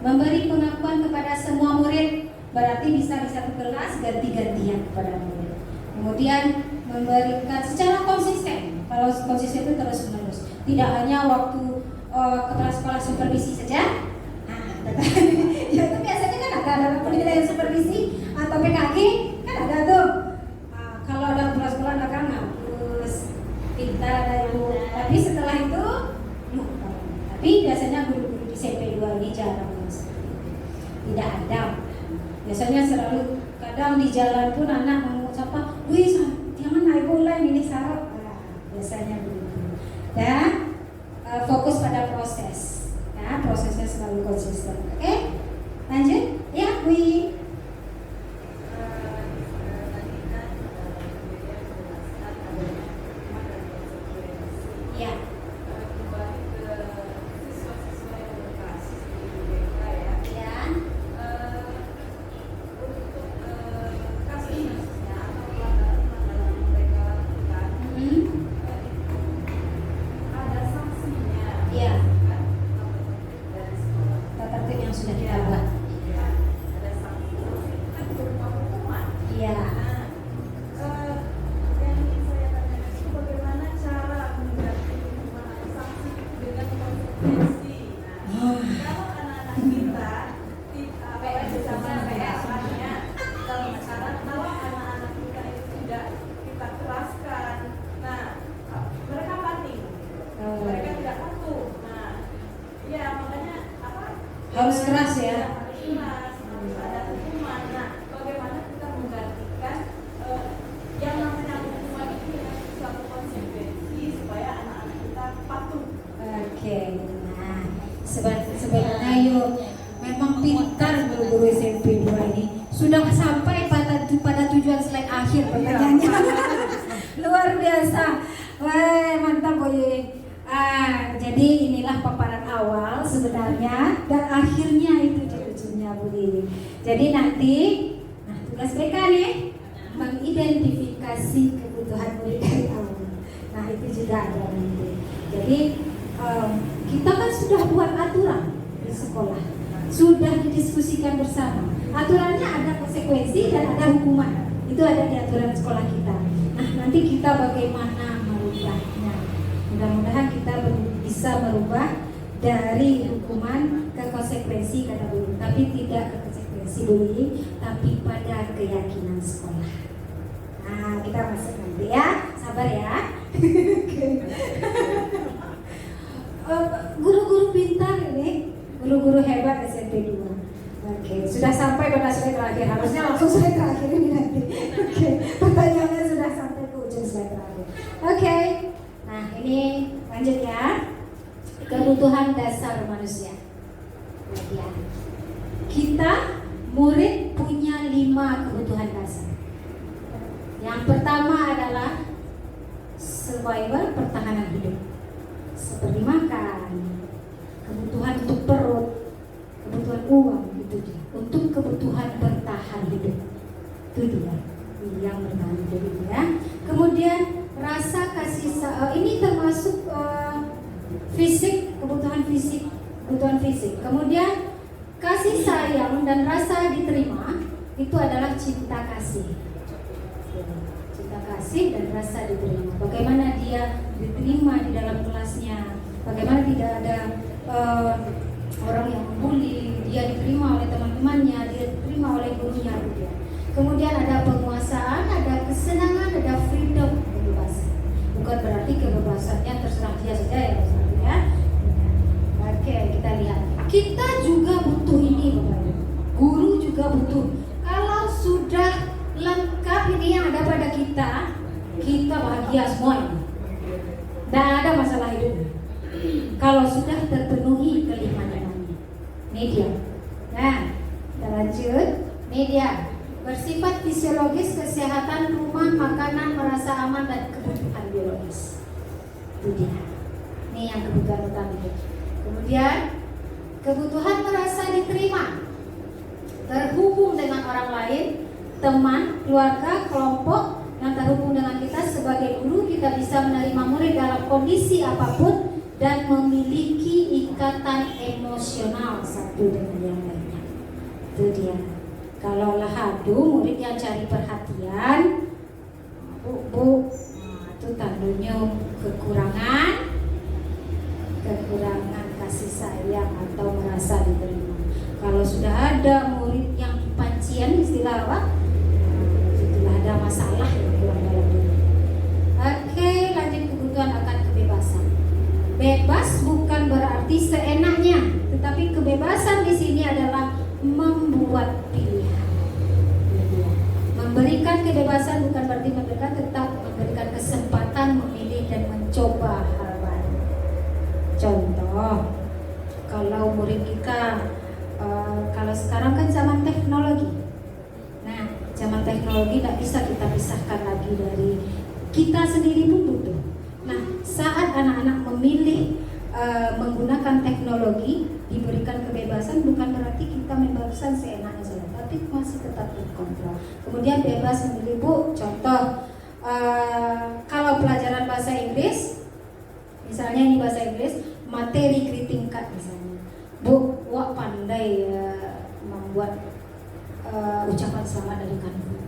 Memberi pengakuan kepada semua murid berarti bisa di satu kelas ganti-gantian kepada murid. Kemudian memberikan secara konsisten. Kalau konsisten itu terus menerus. Tidak hanya waktu kepala sekolah supervisi saja. Nah, ya itu biasanya kan ada dalam penilaian supervisi atau PKG kan ada tuh. Kalau ada kepala sekolah kan ngapus, pintar ada yang. Tapi setelah itu, tapi biasanya guru-guru di SMP 2 ini jarang mas. Tidak ada. Biasanya selalu kadang di jalan pun anak mau sapa, wih jangan naik bola ini syarat. Biasanya begitu. Dan fokus pada proses. Ya, prosesnya selalu konsisten. Oke? Lanjut? Ya, Wi. Ya. Harus keras ya. Ada hukuman. Nah, bagaimana kita menggantikan yang namanya hukuman itu dengan suatu konsekuensi supaya anak-anak kita patuh. Oke. Nah, sebenarnya yuk memang pintar guru-guru SMP 2 ini sudah sampai pada tujuan slide akhir pertanyaannya. Luar biasa. Wah, mantap Boy. Jadi inilah paparan awal sebenarnya dan akhirnya itu ujungnya Bu Lili. Jadi nanti, tugas BK nih mengidentifikasi kebutuhan murid dari awal. Nah itu juga ada nanti. Jadi kita kan sudah buat aturan di sekolah, sudah didiskusikan bersama. Aturannya ada konsekuensi dan ada hukuman. Itu ada di aturan sekolah kita. Nah nanti kita bagaimana merubahnya. Mudah-mudahan kita bisa merubah dari hukuman ke konsekuensi kata guru, tapi tidak ke konsekuensi bullying, tapi pada keyakinan sekolah. Nah, kita masuk nanti ya, sabar ya. Guru-guru pintar ini, guru-guru hebat SMP 2. Oke, sudah sampai pada slide terakhir, harusnya langsung slide terakhir ini nanti. Oke, pertanyaannya sudah sampai ke ujung slide terakhir. Oke. Nah ini lanjut ya, kebutuhan dasar manusia. Ya. Kita murid punya 5 kebutuhan dasar. Yang pertama adalah survival, pertahanan hidup, seperti makan, kebutuhan untuk perut, kebutuhan uang, itu dia. Untuk kebutuhan bertahan hidup, itu dia yang bertahan hidup itu ya. Kemudian rasa kasih ini termasuk fisik, kebutuhan fisik. Kemudian kasih sayang dan rasa diterima itu adalah cinta kasih dan rasa diterima. Bagaimana dia diterima di dalam kelasnya, bagaimana tidak ada orang yang membuli, dia diterima oleh teman-temannya, dia diterima oleh gurunya gitu. Kemudian ada penguasaan, ada kesenangan, ada freedom, kebebasan. Bukan berarti kebebasannya terserah dia saja ya. Oke, kita lihat. Kita juga butuh ini, Bapak Ibu. Guru juga butuh. Kalau sudah lengkap ini yang ada pada kita bahagia semua ini. Tidak ada masalah hidup. Kalau sudah terpenuhi kelima-limanya. Ini dia. Nah, kita lanjut. Ini dia. Bersifat fisiologis, kesehatan, rumah, makanan, merasa aman, dan kebutuhan biologis. Itu dia. Ini yang kebutuhan utama itu. Kemudian kebutuhan merasa diterima, terhubung dengan orang lain, teman, keluarga, kelompok yang terhubung dengan kita sebagai guru. Kita bisa menerima murid dalam kondisi apapun dan memiliki ikatan emosional satu dengan yang lainnya. Itu dia. Kalau lahadu murid yang cari perhatian, bu, itu tandanya kekurangan kasih sayang atau merasa diterima. Kalau sudah ada murid yang pancian istilah apa? Itulah ada masalah yang kurang dalam diri. Oke, lanjut kebutuhan akan kebebasan. Bebas bukan berarti seenaknya, tetapi kebebasan di sini adalah membuat pilihan. Memberikan kebebasan bukan berarti memberikan, tetap memberikan kesempatan memilih dan mencoba hal baru. Contoh, kalau murid kita, kalau sekarang kan zaman teknologi. Nah, zaman teknologi tidak bisa kita pisahkan lagi dari kita sendiri pun butuh. Nah, saat anak-anak memilih menggunakan teknologi, diberikan kebebasan bukan berarti kita membebaskan seenaknya saja, tapi masih tetap terkontrol. Kemudian bebas memilih, Bu. Contoh, kalau pelajaran bahasa Inggris, misalnya ini bahasa Inggris, materi greeting card misalnya, Bu, wah pandai membuat ucapan selamat dari kanvas.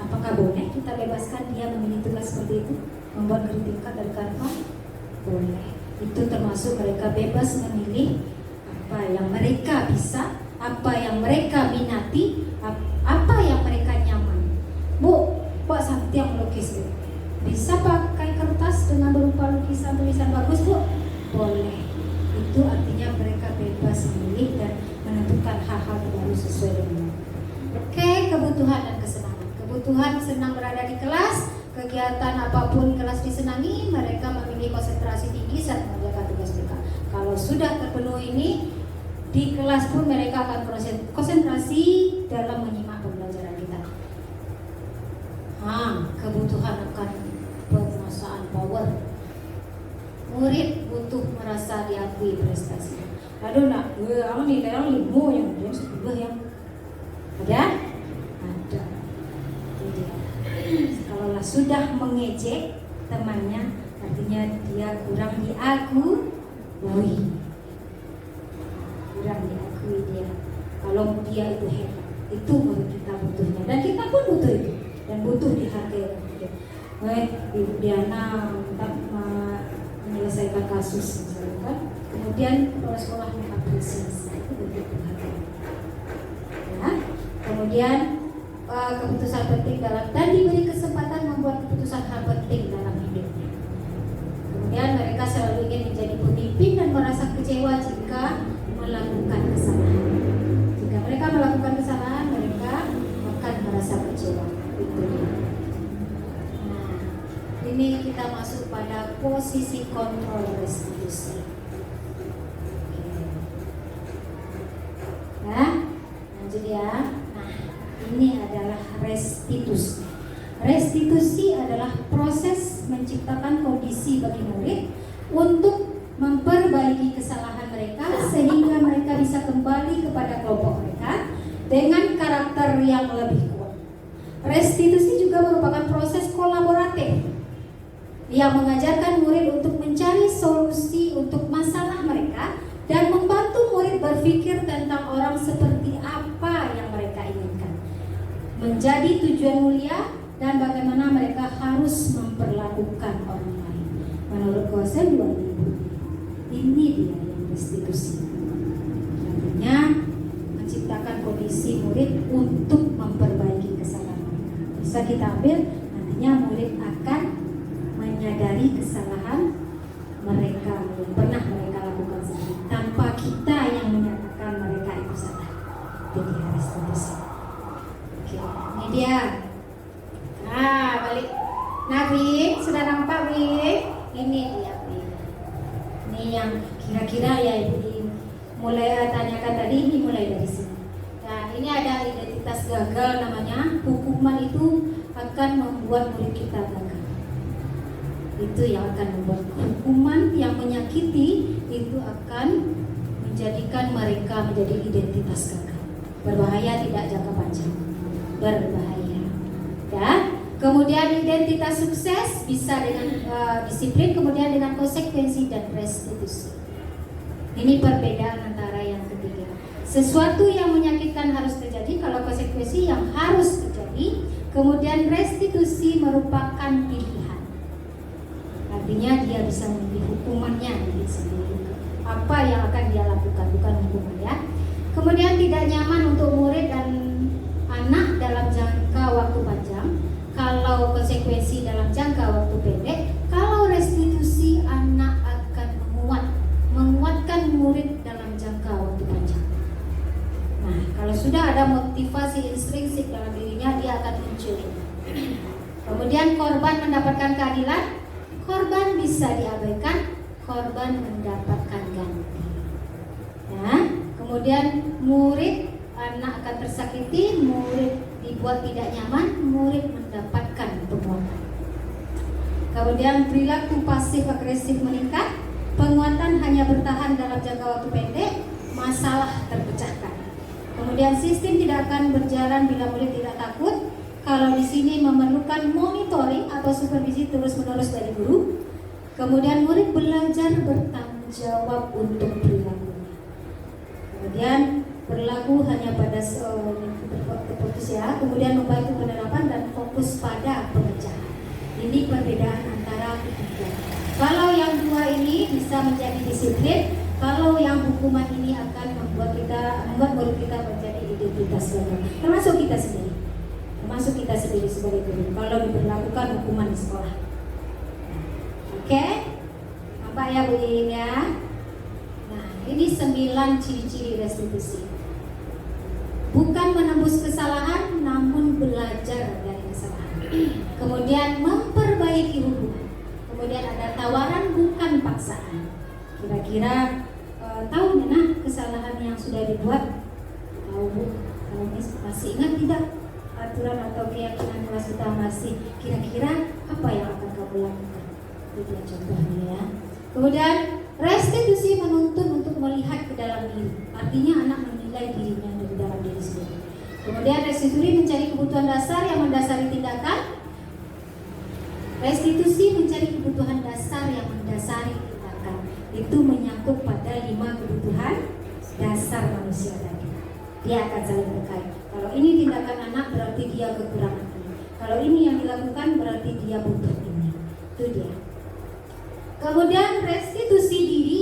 Apakah boleh kita bebaskan dia memilih tugas seperti itu, membuat greeting card dari kanvas? Boleh. Itu termasuk mereka bebas memilih apa yang mereka bisa, apa yang mereka minati, apa yang mereka nyaman. Bu, Pak Santi yang melukis, Bu. Bisa pakai kertas dengan berupa lukisan tulisan bagus, Bu? Boleh. Itu artinya mereka bebas memilih dan menentukan hal-hal baru sesuai dengan. Oke, kebutuhan dan kesenangan. Kebutuhan senang berada di kelas, kegiatan apapun kelas disenangi, mereka memilih konsentrasi tinggi saat mengerjakan tugas mereka. Kalau sudah terpenuhi ini, di kelas pun mereka akan konsentrasi dalam menyimak pembelajaran kita. Kebutuhan akan penguasaan power. Murid butuh merasa diakui prestasi. Aduh nak, aku nilai orang 5 yang 10 yang ada. Kalau sudah mengejek temannya, artinya dia kurang diakui. Kurang diakui dia. Kalau dia itu hebat, itu baru kita butuhnya. Dan kita pun butuh itu, dan butuh dihargai. Ibu Diana menyelesaikan kasus misalnya kan, kemudian kepala sekolah mengapresiasi, itu bentuk penghargaan. Ya. Kemudian keputusan penting dalam, dan diberi kesempatan membuat keputusan hal penting dalam hidupnya. Kemudian mereka selalu ingin menjadi pemimpin dan merasa kecewa jika melakukan kesalahan. Jika mereka melakukan kesalahan, mereka akan merasa kecewa. Itu dia. Nah, ini kita masuk pada posisi kontrol restitusi. Nah, lanjut ya. Ini adalah restitusi. Restitusi adalah proses menciptakan kondisi bagi murid untuk memperbaiki kesalahan mereka sehingga mereka bisa kembali kepada kelompok mereka dengan karakter yang lebih kuat. Restitusi juga merupakan proses kolaboratif yang mengajarkan murid untuk mencari solusi untuk masalah mereka dan membantu murid berpikir tentang orang seperti apa yang mereka inginkan, menjadi tujuan mulia, dan bagaimana mereka harus memperlakukan orang lain menurut kuasa 2000. Ini dia yang restitusi. Artinya menciptakan kondisi murid untuk memperbaiki kesalahan mereka. Bisa kita ambil, nantinya murid akan menyadari kesalahan mereka yang pernah mereka lakukan sendiri tanpa kita yang menyatakan mereka itu salah. Itu dia restitusi. Ini dia. Nah, balik. Nabi, sudah nampak Bi? Ini dia Bi. Ini yang kira-kira ya Ibu mulai tanyakan tadi, ini mulai dari sini. Nah, ini ada identitas gagal namanya. Hukuman itu akan membuat murid kita gagal. Itu yang akan membuat hukuman yang menyakiti itu akan menjadikan mereka menjadi identitas gagal. Berbahaya, tidak jangka panjang. Berbahaya. Ya. Kemudian identitas sukses bisa dengan disiplin, kemudian dengan konsekuensi dan restitusi. Ini perbedaan antara yang ketiga. Sesuatu yang menyakitkan harus terjadi, kalau konsekuensi yang harus terjadi. Kemudian restitusi merupakan pilihan. Artinya dia bisa memilih hukumannya sendiri. apa yang akan dia lakukan, bukan hukuman ya. Kemudian tidak nyaman untuk murid dan anak dalam jangka waktu panjang. Kalau konsekuensi dalam jangka waktu pendek, kalau restitusi anak akan menguatkan murid dalam jangka waktu panjang. Nah, kalau sudah ada motivasi intrinsik dalam dirinya, dia akan muncul. Kemudian korban mendapatkan keadilan, korban bisa diabaikan, korban mendapatkan ganti. Nah, kemudian murid, anak akan tersakiti, murid dibuat tidak nyaman, murid mendapatkan penguatan. Kemudian perilaku pasif agresif meningkat, penguatan hanya bertahan dalam jangka waktu pendek, masalah terpecahkan. Kemudian sistem tidak akan berjalan bila murid tidak takut. Kalau di sini memerlukan monitoring atau supervisi terus-menerus dari guru. Kemudian murid belajar bertanggung jawab untuk perilakunya. Kemudian berlaku hanya pada terputus ya. Kemudian membantu penerapan dan fokus pada pengejaran. Ini perbedaan antara ketiga. Kalau yang dua ini bisa menjadi disiplin, kalau yang hukuman ini akan membuat murid kita menjadi identitas gagal. Termasuk kita sendiri sebagai guru. Kalau diberlakukan hukuman di sekolah. Oke? Nampak ya Bu Iin ya? Nah, ini 9 ciri-ciri restitusi. Bukan menembus kesalahan, namun belajar dari kesalahan. Kemudian memperbaiki hubungan. Kemudian ada tawaran bukan paksaan. Kira-kira tahu mana kesalahan yang sudah dibuat? Tahu Bu? Tahu masih ingat tidak aturan atau keyakinan kelas kita masih? Kira-kira apa yang akan kamu lakukan? Itu dia contohnya ya. Kemudian restitusi menuntun untuk melihat ke dalam diri. Artinya anak menilai dirinya dari dalam diri sendiri. Kemudian restitusi mencari kebutuhan dasar yang mendasari tindakan. Restitusi mencari kebutuhan dasar yang mendasari tindakan. Itu menyangkut pada 5 kebutuhan dasar manusia tadi. Dia akan saling berkait. Kalau ini tindakan anak berarti dia kekurangan ini. Kalau ini yang dilakukan berarti dia butuh ini. Itu dia. Kemudian restitusi diri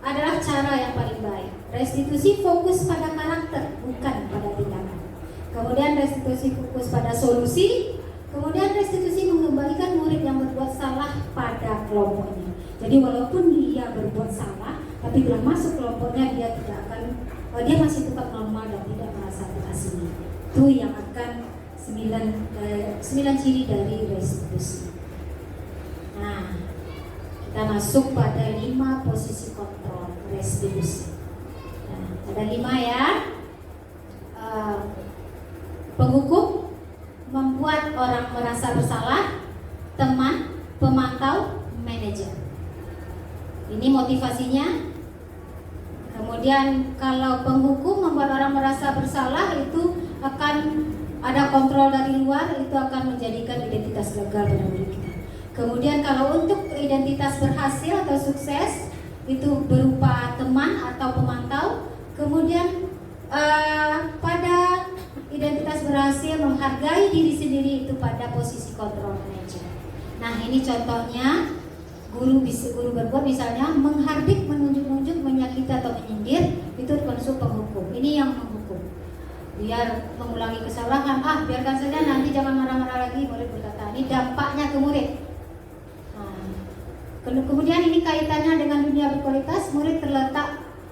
adalah cara yang paling baik. Restitusi fokus pada karakter, bukan pada tindakan. Kemudian restitusi fokus pada solusi. Kemudian restitusi mengembalikan murid yang berbuat salah pada kelompoknya. Jadi walaupun dia berbuat salah, tapi bila masuk kelompoknya dia tidak akan, dia masih tetap normal dan tidak merasa terasing. Itu yang akan 9 ciri dari restitusi. Nah, kita masuk pada 5 posisi kontrol restitusi. Nah, ada 5 ya. Penghukum, membuat orang merasa bersalah, teman, pemantau, manajer. Ini motivasinya. Kemudian kalau penghukum membuat orang merasa bersalah, itu akan ada kontrol dari luar, itu akan menjadikan identitas gagal pada murid kita. Kemudian kalau untuk identitas berhasil atau sukses, itu berupa teman atau pemantau. Kemudian pada identitas berhasil menghargai diri sendiri, itu pada posisi kontrol manager. Nah, ini contohnya guru berbuat misalnya menghardik, menunjuk-nunjuk, menyakiti atau menyindir, itu termasuk penghukum. Ini yang menghukum. Biar mengulangi kesalahan, biarkan saja, nanti jangan marah-marah lagi, murid berkata. Ini dampaknya ke murid. Kemudian ini kaitannya dengan dunia berkualitas, murid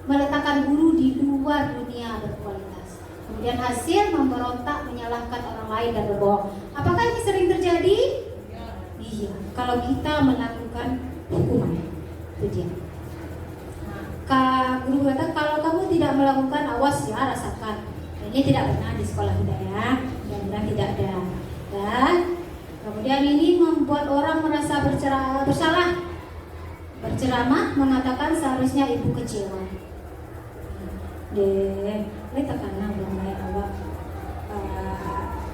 meletakkan guru di luar dunia berkualitas. Kemudian hasil memberontak, menyalahkan orang lain dan berbohong. Apakah ini sering terjadi? Iya. Kalau kita melakukan hukuman, itu dia. Guru kata kalau kamu tidak melakukan, awas ya, rasakan. Ini tidak pernah di sekolah kita ya, dan tidak ada. Dan kemudian ini membuat orang merasa bersalah. Berceramah mengatakan seharusnya ibu kecewa. Deh, tekanan mulai awak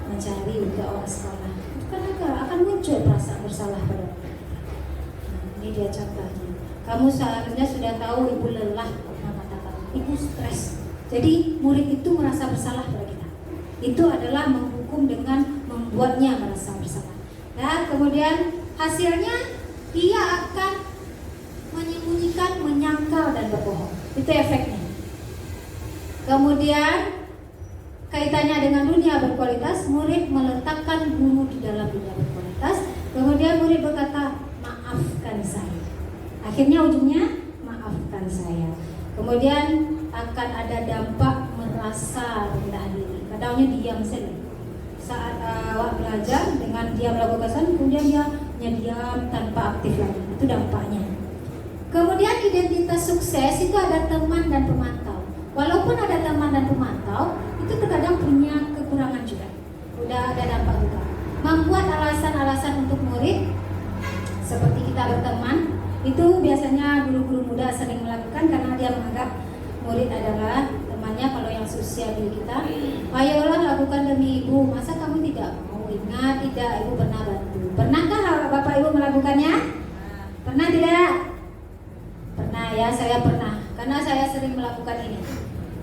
mencari untuk orang sekolah. Karena akan muncul perasaan bersalah pada kita. Ini dia contohnya. Kamu seharusnya sudah tahu ibu lelah, mengatakan ibu stres. Jadi murid itu merasa bersalah pada kita. Itu adalah menghukum dengan membuatnya merasa bersalah. Dan kemudian hasilnya dia akan menyembunyikan menyembunyikan, menyangkal dan berbohong. Itu efeknya. Kemudian kaitannya dengan dunia berkualitas, murid meletakkan guru di dalam dunia berkualitas. Kemudian murid berkata, maafkan saya. Akhirnya ujungnya, maafkan saya. Kemudian akan ada dampak merasa rendah diri. Kadangnya diam saja. Saat awak belajar dengan dia melakukan kesalahan, kemudian dia diam tanpa aktif lagi. Itu dampaknya. Kemudian identitas sukses itu ada teman dan pemantau. Walaupun ada teman dan pemantau, itu terkadang punya kekurangan juga. Udah ada dampak juga. Membuat alasan-alasan untuk murid, seperti kita berteman, itu biasanya guru-guru muda sering melakukan karena dia menganggap murid adalah temannya. Kalau yang seusia diri kita, ayolah lakukan demi ibu. Masa kamu tidak mau? Ingat tidak, ibu pernah bantu. Pernahkah bapak ibu melakukannya? Pernah tidak? Pernah ya, saya pernah. Karena saya sering melakukan ini.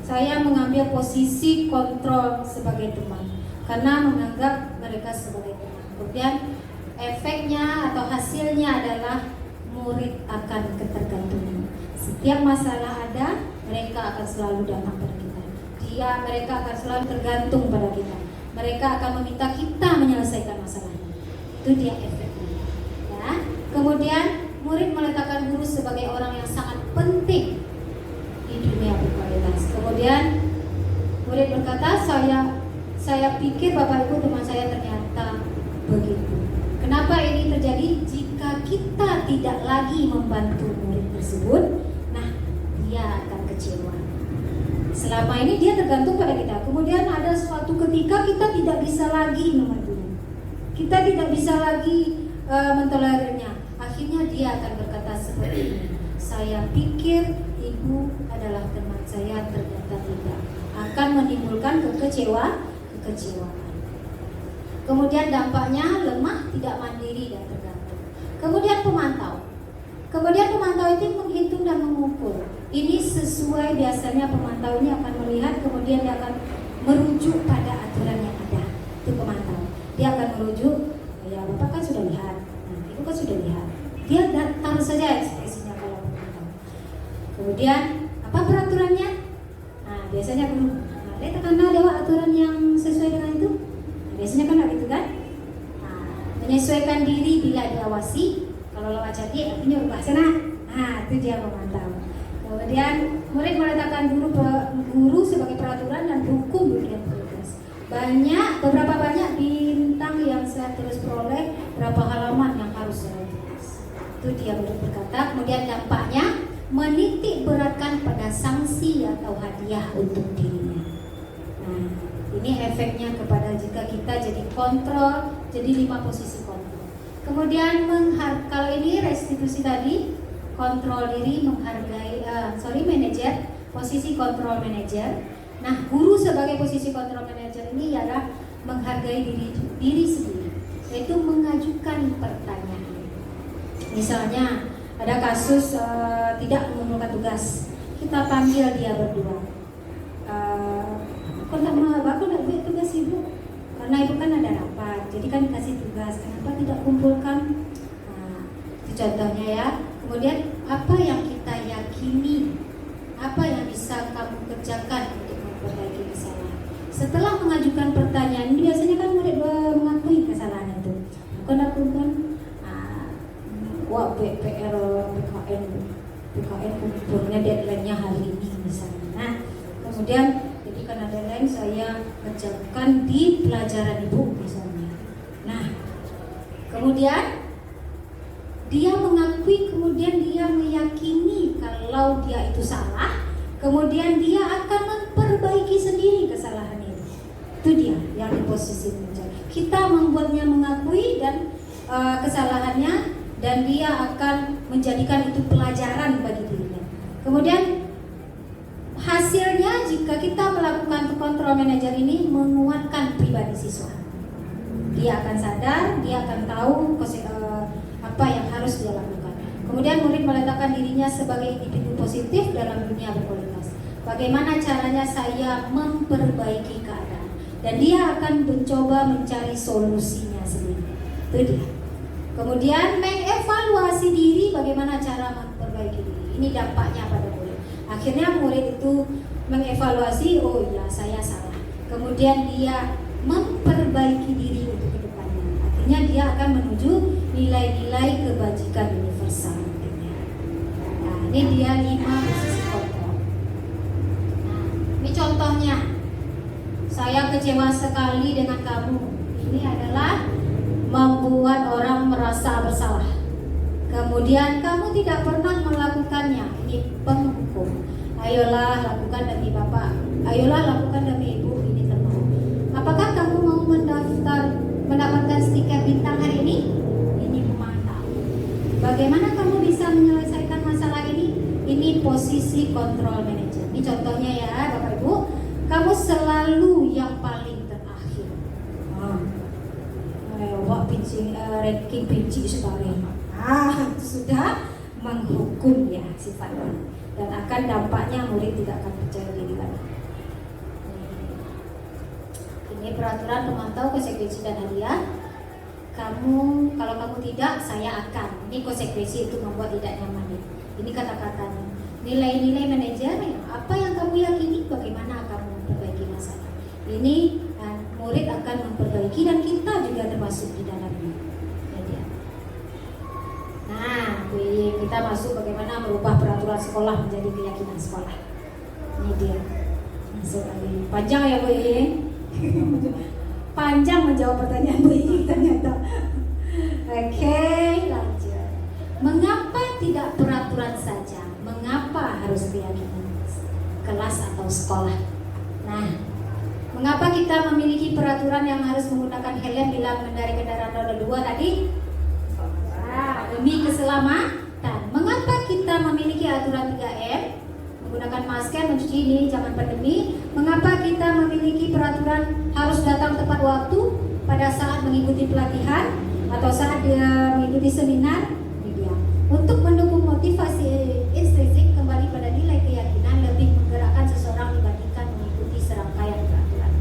Saya mengambil posisi kontrol sebagai teman karena menganggap mereka sebagai teman. Kemudian efeknya atau hasilnya adalah murid akan ketergantungan. Setiap masalah ada, mereka akan selalu datang pada kita. Mereka akan selalu tergantung pada kita. Mereka akan meminta kita menyelesaikan masalahnya. Itu dia efeknya. Ya. Kemudian murid meletakkan guru sebagai orang yang sangat penting di dunia berkualitas. Kemudian murid berkata, saya pikir bapak ibu teman saya ternyata begitu. Kenapa ini terjadi? Jika kita tidak lagi membantu murid tersebut, nah dia akan kecewa. Selama ini dia tergantung pada kita. Kemudian ada suatu ketika kita tidak bisa lagi membantunya. Kita tidak bisa lagi mentolerirnya. Akhirnya dia akan berkata seperti ini. Saya pikir ibu adalah teman saya, ternyata tidak. Akan menimbulkan kekecewaan. Kemudian dampaknya lemah, tidak mandiri dan tergantung. Kemudian pemantau itu menghitung dan mengukur. Ini sesuai, biasanya pemantau ini akan melihat, kemudian dia akan merujuk pada aturan yang ada. Itu pemantau. Dia akan merujuk, ya bapak kan sudah lihat, ibu kan sudah lihat. Dia datar saja ekspresinya kalau pemantau. Kemudian apa peraturannya? Nah biasanya lihat karena ada aturan yang sesuai dengan itu. Biasanya kan gitu kan? Nah, menyesuaikan diri bila diawasi. Kalau lewat jadi artinya ubah sana. Nah, itu dia memantau. Kemudian murid meletakkan guru sebagai peraturan dan hukum dunia berkualitas. Beberapa banyak bintang yang saya terus peroleh, berapa halaman yang harus saya tulis. Itu dia murid berkata. Kemudian dampaknya menitik beratkan pada sanksi atau hadiah untuk dirinya. Nah, ini efeknya kepada jika kita jadi kontrol, jadi 5 posisi kontrol. Kemudian kalau ini restitusi tadi, kontrol diri, manajer, posisi kontrol manajer. Nah, guru sebagai posisi kontrol manajer ini ialah menghargai diri sendiri, yaitu mengajukan pertanyaan. Misalnya ada kasus tidak mengumpulkan tugas, kita panggil dia berdua. Aku nak buat tugas ibu, karena ibu kan ada rapat, jadi kan dikasih tugas. Kenapa tidak kumpulkan? Nah, itu contohnya ya. Kemudian apa yang kita yakini, apa yang bisa kamu kerjakan untuk memperbaiki kesalahan. Setelah mengajukan pertanyaan, ini biasanya kan murid mengakui kesalahan itu. Bukan aku kan, PKN kumpulnya deadline-nya hari ini misalnya. Nah, kemudian jadi karena deadline saya kerjakan di pelajaran ibu misalnya. Nah, kemudian dia mengakui, kemudian dia meyakini kalau dia itu salah, kemudian dia akan memperbaiki sendiri kesalahan itu. Itu dia yang di posisi mencari. Kita membuatnya mengakui dan kesalahannya, dan dia akan menjadikan itu pelajaran bagi dirinya. Kemudian hasilnya jika kita melakukan kontrol manajer ini menguatkan pribadi siswa. Dia akan sadar, dia akan tahu apa yang harus dia lakukan. Kemudian murid meletakkan dirinya sebagai individu positif dalam dunia berkualitas. Bagaimana caranya saya memperbaiki keadaan, dan dia akan mencoba mencari solusinya sendiri. Itu dia. Kemudian mengevaluasi diri, bagaimana cara memperbaiki diri. Ini dampaknya pada murid. Akhirnya murid itu mengevaluasi, oh ya saya salah. Kemudian dia memperbaiki diri untuk kedepannya. Akhirnya dia akan menuju nilai-nilai kebajikan universal. Nah, ini dia 5 posisi kontrol. Nah, ini contohnya. Saya kecewa sekali dengan kamu. Ini adalah membuat orang merasa bersalah. Kemudian kamu tidak pernah melakukannya. Ini penghukum. Ayolah lakukan demi Bapak. Ayolah lakukan demi Ibu. Ini termau. Apakah kamu mau mendapatkan stiker bintang hari ini? Ini memantau. Bagaimana kamu bisa menyelesaikan masalah ini? Ini posisi kontrol manager. Ini contohnya ya Bapak Ibu. Kamu selalu yang paling terakhir. Wah, ranking pinci sekali. Sudah menghukum ya sifatnya, dan akan dampaknya murid tidak akan percaya diri lagi. Ini peraturan pemantau konsekuensi dan hadiah. Kalau kamu tidak, saya akan. Ini konsekuensi itu membuat tidak nyaman. Ini kata-katanya. Nilai-nilai manajer, apa yang kamu yakini, bagaimana kamu memperbaiki masalah. Ini murid akan memperbaiki dan kita juga termasuk di dalamnya. Nah, kita masuk bagaimana merubah peraturan sekolah menjadi keyakinan sekolah. Ini dia. Masuk lagi. Panjang ya Bu Iyi. Panjang menjawab pertanyaan Bu Iyi ternyata. Oke, lanjut. Mengapa tidak peraturan saja? Mengapa harus keyakinan kelas atau sekolah? Nah, mengapa kita memiliki peraturan yang harus menggunakan helm bila mengendarai kendaraan roda 2 tadi? Demi keselamatan. Mengapa kita memiliki aturan 3M? Menggunakan masker, mencuci ini zaman pandemi. Mengapa kita memiliki peraturan harus datang tepat waktu pada saat mengikuti pelatihan atau saat dia mengikuti seminar? Ini dia. Untuk mendukung motivasi intrinsik kembali pada nilai keyakinan lebih menggerakkan seseorang dibandingkan mengikuti serangkaian peraturan.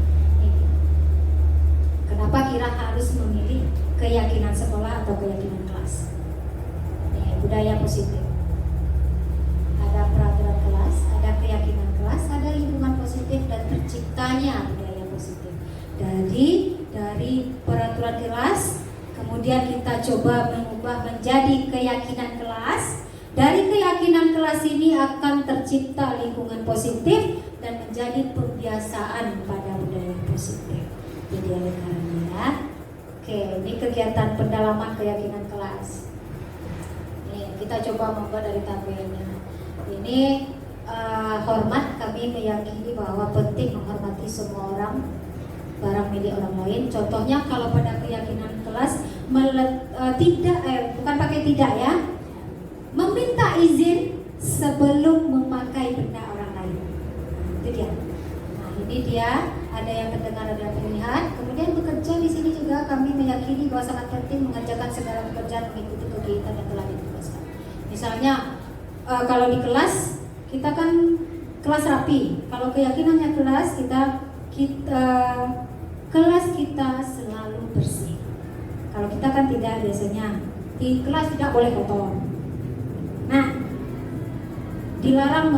Ini. Kenapa kira harus memilih keyakinan sekolah atau keyakinan kelas? Budaya positif. Ada peraturan kelas, ada keyakinan kelas, ada lingkungan positif dan terciptanya budaya positif. Dari peraturan kelas, kemudian kita coba mengubah menjadi keyakinan kelas. Dari keyakinan kelas ini akan tercipta lingkungan positif dan menjadi pembiasaan pada budaya positif. Jadi oleh karenanya, oke, ini kegiatan pendalaman keyakinan kelas. Kita coba membuat dari tabelnya. Ini hormat, kami meyakini bahwa penting menghormati semua orang, barang milik orang lain. Contohnya kalau pada keyakinan kelas bukan pakai tidak ya, meminta izin sebelum memakai benda orang lain. Itu dia. Nah, ini dia. Ada yang mendengar, ada yang melihat. Kemudian bekerja di sini juga kami meyakini bahwa sangat penting mengerjakan segala pekerjaan mengikuti kegiatan yang telah ditugaskan. Misalnya kalau di kelas kita kan kelas rapi. Kalau keyakinannya kelas kelas kita selalu bersih. Kalau kita kan tidak, biasanya di kelas tidak boleh kotor. Nah, dilarang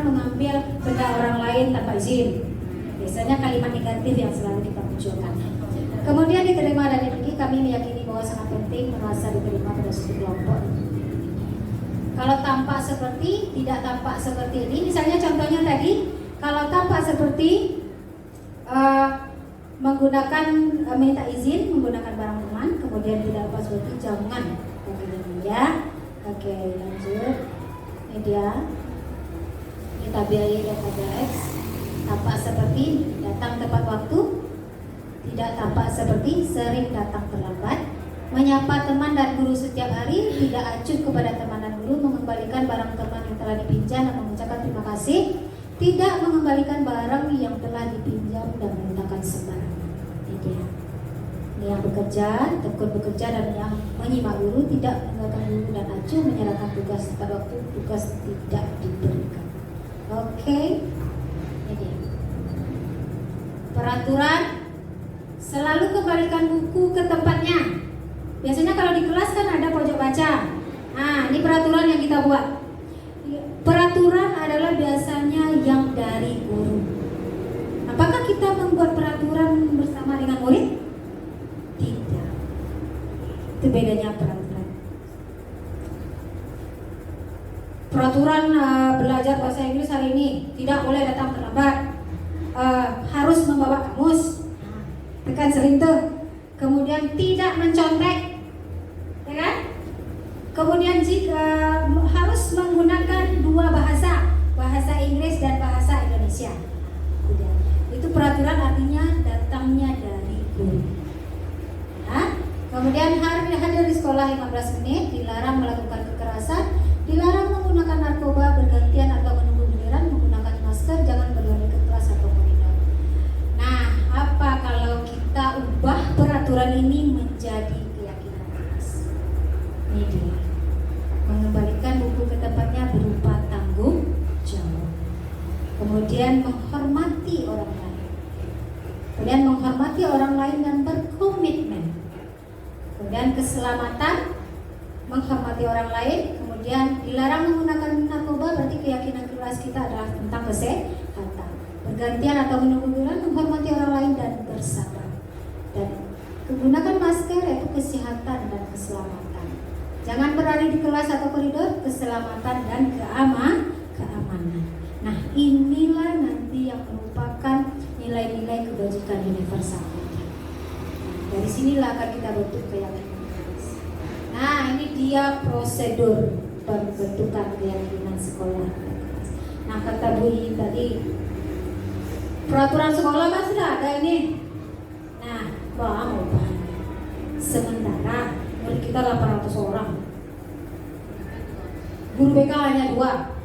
mengambil benda orang lain tanpa izin. Biasanya kalimat negatif yang selalu kita munculkan. Kemudian diterima dan dipergi, kami meyakini bahwa sangat penting merasa diterima pada suatu kelompok. Kalau tampak seperti, tidak tampak seperti ini. Misalnya contohnya tadi, kalau tampak seperti minta izin menggunakan barang teman, kemudian tidak tampak seperti jangan begini ya. Oke, lanjut. Ini dia. Ini tabel Y dan tabel X. Tampak seperti datang tepat waktu, tidak tampak seperti sering datang terlambat, menyapa teman dan guru setiap hari, tidak acuh kepada teman dan guru, mengembalikan barang teman yang telah dipinjam dan mengucapkan terima kasih, tidak mengembalikan barang yang telah dipinjam dan menggunakan sembarangan. Ini yang bekerja, tekun bekerja dan yang menyimak guru, tidak meninggalkan guru dan acuh, menyerahkan tugas tepat waktu, tugas tidak diberikan. Oke. Ini peraturan. Selalu kembalikan buku ke tempatnya. Biasanya kalau di kelas kan ada pojok baca. Nah, ini peraturan yang kita buat. Peraturan adalah biasanya yang dari guru. Apakah kita membuat peraturan bersama dengan murid? Tidak. Itu bedanya peraturan. Peraturan belajar bahasa Inggris hari ini tidak boleh datang terlambat. Harus membawa kamus. Tekan sering tuh. Kemudian tidak mencontek, ya kan? Kemudian jika harus menggunakan dua bahasa Inggris dan bahasa Indonesia. Itu peraturan artinya datangnya dari guru. Nah, kemudian hadir di sekolah 15 menit, dilarang melakukan kekerasan, dilarang menggunakan narkoba bergantian atau menunggu giliran, menggunakan masker, jangan berlari ke kelas atau koridor. Nah, apa kalau kita ubah peraturan ini menjadi keyakinan kelas? Ini dia. Mengembalikan buku ke tempatnya berupa tanggung jawab. Kemudian menghormati orang lain. Kemudian menghormati orang lain dan berkomitmen. Kemudian keselamatan, menghormati orang lain. Kemudian dilarang menggunakan narkoba, berarti keyakinan kelas kita adalah tentang kesehatan. Bergantian atau menunggu giliran, menghormati orang lain dan bersabar. Dan menggunakan masker yaitu kesehatan dan keselamatan. Jangan berlari di kelas atau koridor, keselamatan dan keamanan. Nah, inilah nanti yang merupakan nilai-nilai kebajikan universal. Dari sinilah akan kita bentuk keyakinan kelas. Nah, ini dia prosedur pembentukan keyakinan sekolah. Nah, kata Bu I tadi, peraturan sekolah kan sudah ada ini. Nah, bang, sementara murid kita 800 orang, guru BK hanya 2,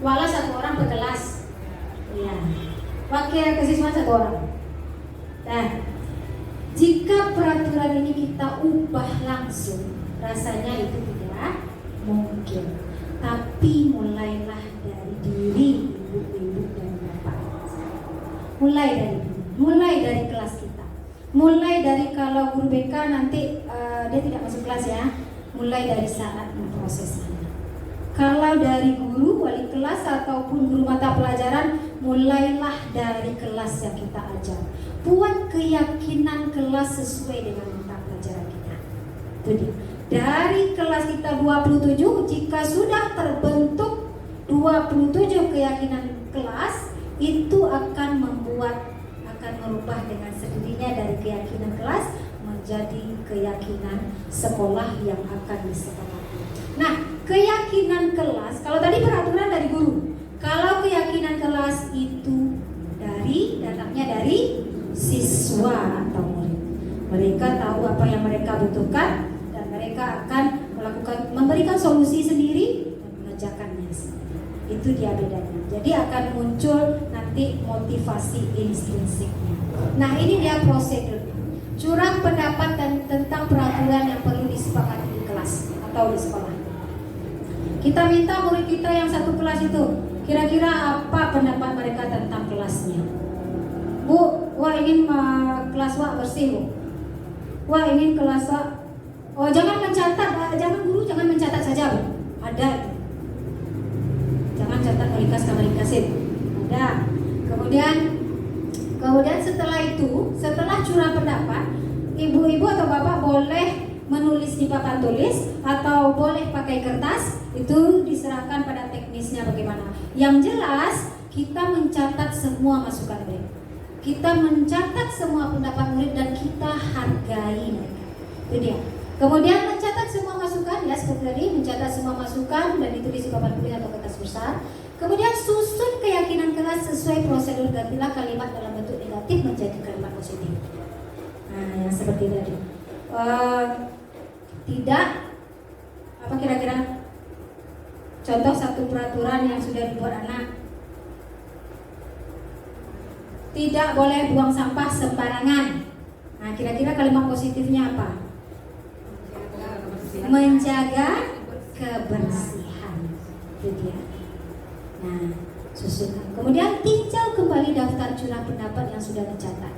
wala 1 orang per kelas, ya, wakil kesiswaan 1 orang. Nah, jika peraturan ini kita ubah langsung, rasanya itu tidak mungkin. Tapi mulailah dari diri ibu-ibu dan bapak. Mulai dari kelas kita. Mulai dari kalau guru BK nanti dia tidak masuk kelas ya. Mulai dari saat memproses anak. Kalau dari guru, wali kelas ataupun guru mata pelajaran, mulailah dari kelas yang kita ajar. Buat keyakinan kelas sesuai dengan mata pelajaran kita. Itu dia. Dari kelas kita 27, jika sudah terbentuk 27 keyakinan kelas, itu akan merubah dengan sendirinya dari keyakinan kelas menjadi keyakinan sekolah yang akan disekolahkan. Nah, keyakinan kelas, kalau tadi peraturan dari guru, kalau keyakinan kelas itu datangnya dari siswa atau murid. Mereka tahu apa yang mereka butuhkan dan mereka akan memberikan solusi sendiri dan mengerjakannya sendiri. Itu dia bedanya. Jadi akan muncul nanti motivasi intrinsiknya. Nah, ini dia prosedur. Curang pendapat dan tentang peraturan yang perlu disepakati di kelas atau di sekolah. Kita minta murid kita yang satu kelas itu, kira-kira apa pendapat mereka tentang kelasnya? Bu, wah ingin kelas wah bersih bu. Wah ingin kelas wah. Oh jangan mencatat, jangan guru jangan mencatat saja bu. Ada. Jangan catat meringkas-meringkasin. Ada. Kemudian setelah curah pendapat, ibu-ibu atau bapak boleh menulis di papan tulis atau boleh pakai kertas, itu diserahkan pada teknisnya bagaimana. Yang jelas kita mencatat semua masukan murid, kita mencatat semua pendapat murid dan kita hargai mereka. Itu dia. Kemudian mencatat semua masukan, ya seperti tadi mencatat semua masukan dan ditulis di papan tulis atau kertas besar. Kemudian susun keyakinan kelas sesuai prosedur, gantilah kalimat dalam bentuk negatif menjadi kalimat positif. Nah, yang seperti tadi. Tidak apa kira-kira contoh satu peraturan yang sudah dibuat anak. Tidak boleh buang sampah sembarangan. Nah, kira-kira kalimat positifnya apa? Menjaga kebersihan. Itu dia. Nah, susunkan. Kemudian tinjau kembali daftar curah pendapat yang sudah dicatat.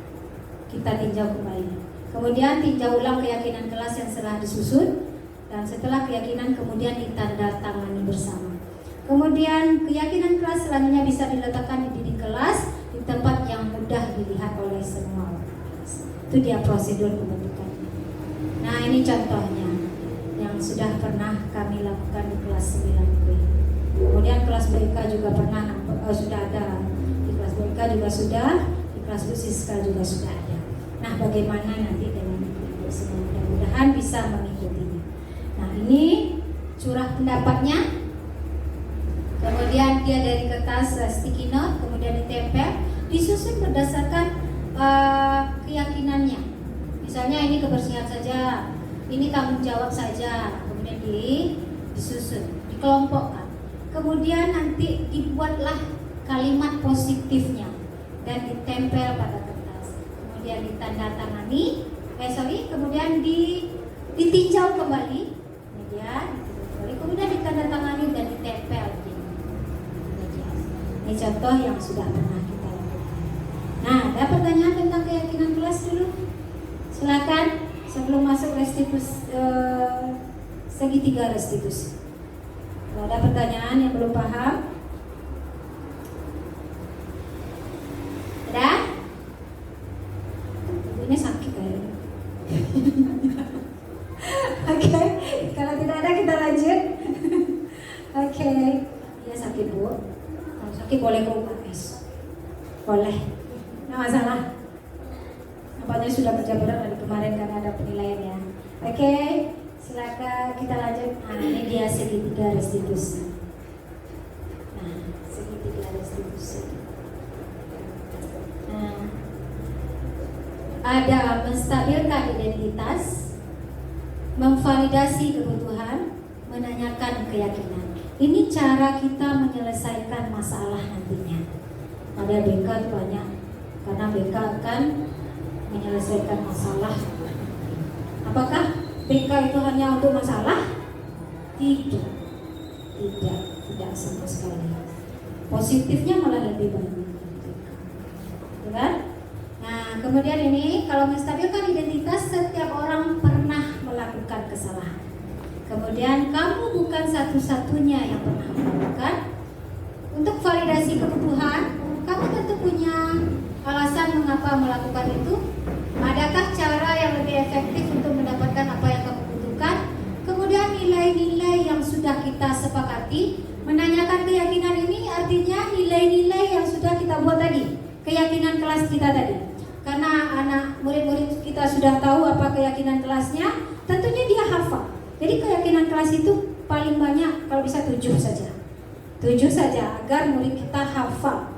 Kita tinjau kembali. Kemudian tinjau ulang keyakinan kelas yang telah disusun. Dan setelah keyakinan kemudian ditandatangani bersama. Kemudian keyakinan kelas selanjutnya bisa diletakkan di dinding kelas di tempat yang mudah dilihat oleh semua orang kelas. Itu dia prosedur pembentukannya. Nah, ini contohnya yang sudah pernah kami lakukan di kelas 9B. Kemudian kelas BK juga pernah sudah ada. Di kelas BK juga sudah, di kelas Bu Siska juga sudah ada. Nah, bagaimana nanti dengan Ibu semua? Mudah-mudahan bisa mengikutinya. Nah, ini curah pendapatnya. Kemudian dia dari kertas sticky note, kemudian ditempel, disusun berdasarkan keyakinannya. Misalnya ini kebersihan saja, ini tanggung jawab saja, kemudian disusun, dikelompokkan. Kemudian nanti dibuatlah kalimat positifnya dan ditempel pada kertas. Kemudian ditandatangani, kemudian ditinjau kembali, kemudian ditandatangani dan ditempel. Ini contoh yang sudah pernah kita lakukan. Nah, ada pertanyaan tentang keyakinan kelas dulu? Silakan sebelum masuk segitiga restitusi. Kalau ada pertanyaan yang belum paham, ada? Ini sakit kayaknya. Oke, kalau tidak ada kita lanjut. Oke, ya sakit Bu. Kalau sakit boleh ke UKS. Boleh. Nggak masalah. Nampaknya sudah kerja berat dari kemarin karena ada penilaian ya. Oke, silakan kita lanjut. Nah, ini dia segitiga restitusi. Nah, segitiga restitusi. Nah, ada menstabilkan identitas, memvalidasi kebutuhan, menanyakan keyakinan. Ini cara kita menyelesaikan masalah nantinya. Pada BK itu banyak, karena BK akan menyelesaikan masalah. Apakah BK itu hanya untuk masalah? Tidak sama sekali. Positifnya malah lebih banyak. Kan? Nah, kemudian ini kalau menstabilkan identitas, setiap orang pernah melakukan kesalahan. Kemudian kamu bukan satu-satunya yang pernah melakukan. Untuk validasi kebutuhan, kamu tentu punya alasan mengapa melakukan itu. Adakah cara yang lebih efektif untuk mendapatkan apa yang kamu butuhkan? Kemudian nilai-nilai yang sudah kita sepakati. Menanyakan keyakinan ini artinya nilai-nilai yang sudah kita buat tadi, keyakinan kelas kita tadi. Karena anak murid-murid kita sudah tahu apa keyakinan kelasnya, tentunya dia hafal. Jadi keyakinan kelas itu paling banyak kalau bisa 7 saja. 7 saja agar murid kita hafal.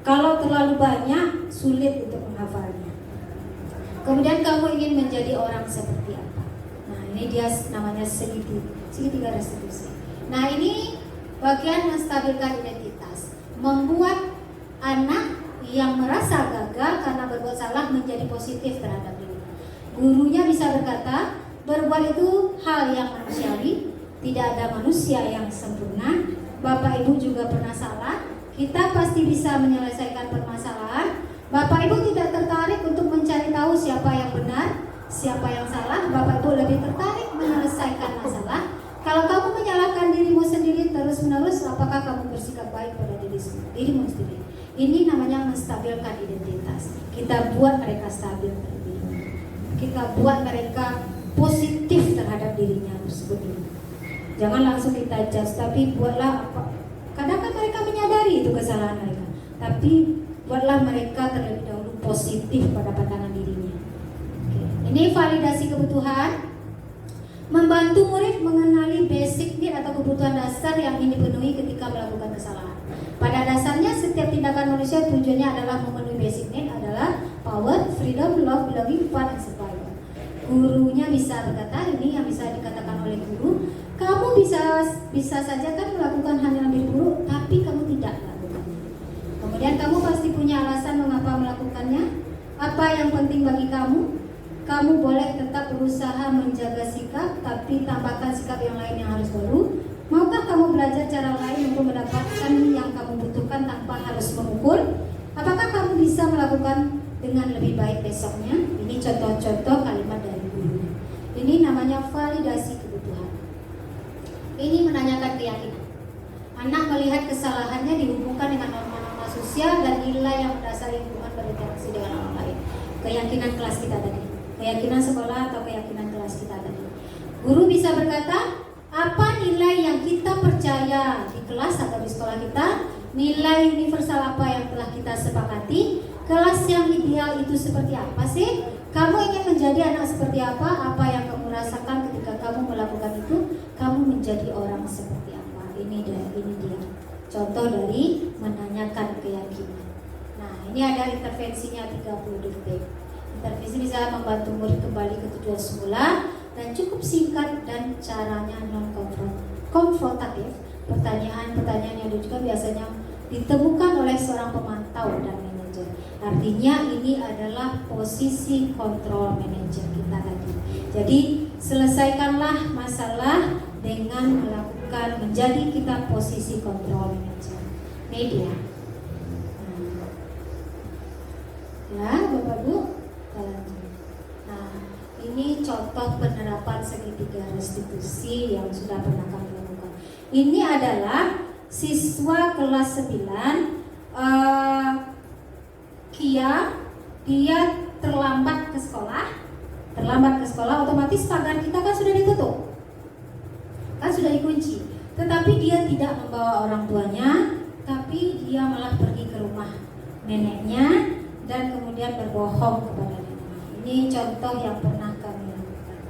Kalau terlalu banyak sulit untuk menghafalnya. Kemudian kamu ingin menjadi orang seperti apa? Nah, ini dia namanya segitiga restitusi. Nah, ini bagian menstabilkan identitas, membuat anak yang merasa gagal karena berbuat salah menjadi positif terhadap dirinya. Gurunya bisa berkata, berbuat itu hal yang manusiawi, tidak ada manusia yang sempurna. Bapak Ibu juga pernah salah, kita pasti bisa menyelesaikan permasalahan. Bapak Ibu tidak tertarik untuk mencari tahu siapa yang benar, siapa yang salah. Bapak Ibu lebih tertarik menyelesaikan masalah. Kalau kamu menyalahkan dirimu sendiri terus-menerus, apakah kamu bersikap baik pada dirimu sendiri? Ini namanya menstabilkan identitas. Kita buat mereka stabil terlebih dahulu. Kita buat mereka positif terhadap dirinya tersebut. Jangan langsung kita judge, tapi buatlah apa. Kadang kan mereka menyadari itu kesalahan mereka, tapi buatlah mereka terlebih dahulu positif pada pandangan dirinya. Oke. Ini validasi kebutuhan, membantu murid mengenali basic need atau kebutuhan dasar yang ingin dipenuhi ketika melakukan kesalahan. Pada dasarnya setiap tindakan manusia tujuannya adalah memenuhi basic need adalah power, freedom, love, belonging, fun, and survival. Gurunya bisa berkata, ini yang bisa dikatakan oleh guru, kamu bisa saja kan melakukan hal yang lebih buruk, tapi kamu tidak melakukannya. Kemudian kamu pasti punya alasan mengapa melakukannya. Apa yang penting bagi kamu? Kamu boleh tetap berusaha menjaga sikap, tapi tambahkan sikap yang lain yang harus baru. Maukah kamu belajar cara lain untuk mendapatkan yang kamu butuhkan tanpa harus memukul? Apakah kamu bisa melakukan dengan lebih baik besoknya? Ini contoh-contoh kalimat dari guru. Ini namanya validasi kebutuhan. berdasarkan keyakinan. Anak melihat kesalahannya dihubungkan dengan norma-norma sosial dan nilai yang mendasari hubungan berinteraksi dengan orang lain. Keyakinan kelas kita tadi, keyakinan sekolah atau keyakinan kelas kita tadi. Guru bisa berkata, apa nilai yang kita percaya di kelas atau di sekolah kita, nilai universal apa yang telah kita sepakati, kelas yang ideal itu seperti apa sih? Kamu ingin menjadi anak seperti apa? Apa yang kamu rasakan ketika kamu melakukan itu? Kamu menjadi orang seperti apa? Ini dia contoh dari menanyakan keyakinan. Nah, ini ada intervensinya 30 detik. Intervensi bisa membantu murid kembali ke tujuan semula dan cukup singkat dan caranya non-konfrontatif. Pertanyaan-pertanyaan yang ditujukan biasanya ditemukan oleh seorang pemantau dan manajer. Artinya ini adalah posisi kontrol manajer kita tadi. Jadi selesaikanlah masalah dengan melakukan menjadi kita posisi kontrol manajer. Media. Ya, Bapak Bu, kita lanjut. Nah, ini contoh penerapan segitiga restitusi yang sudah pernah kami lakukan. Ini adalah siswa kelas 9 Kia, dia terlambat ke sekolah, otomatis pagar kita kan sudah ditutup, kan sudah dikunci. Tetapi dia tidak membawa orang tuanya, tapi dia malah pergi ke rumah neneknya dan kemudian berbohong kepada neneknya. Ini contoh yang pernah kami lakukan.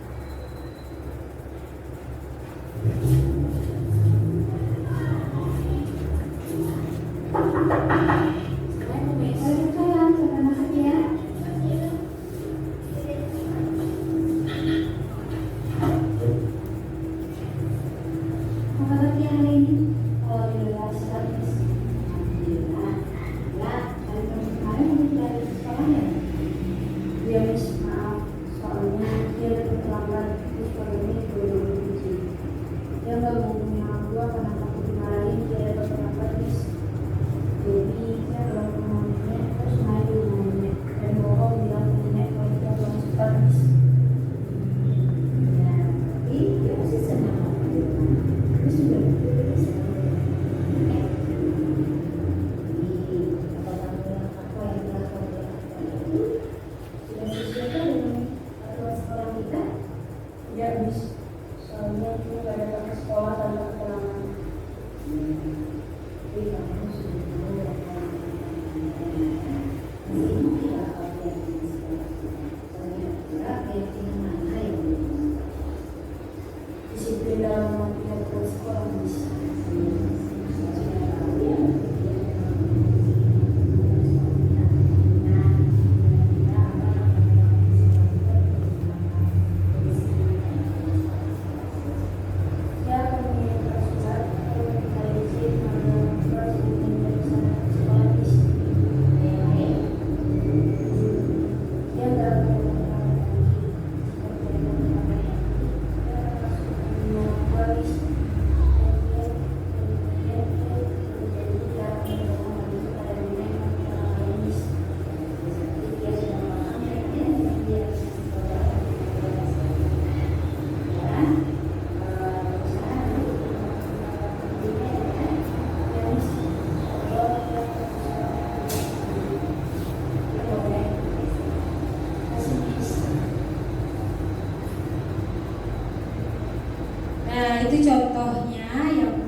Itu contohnya yang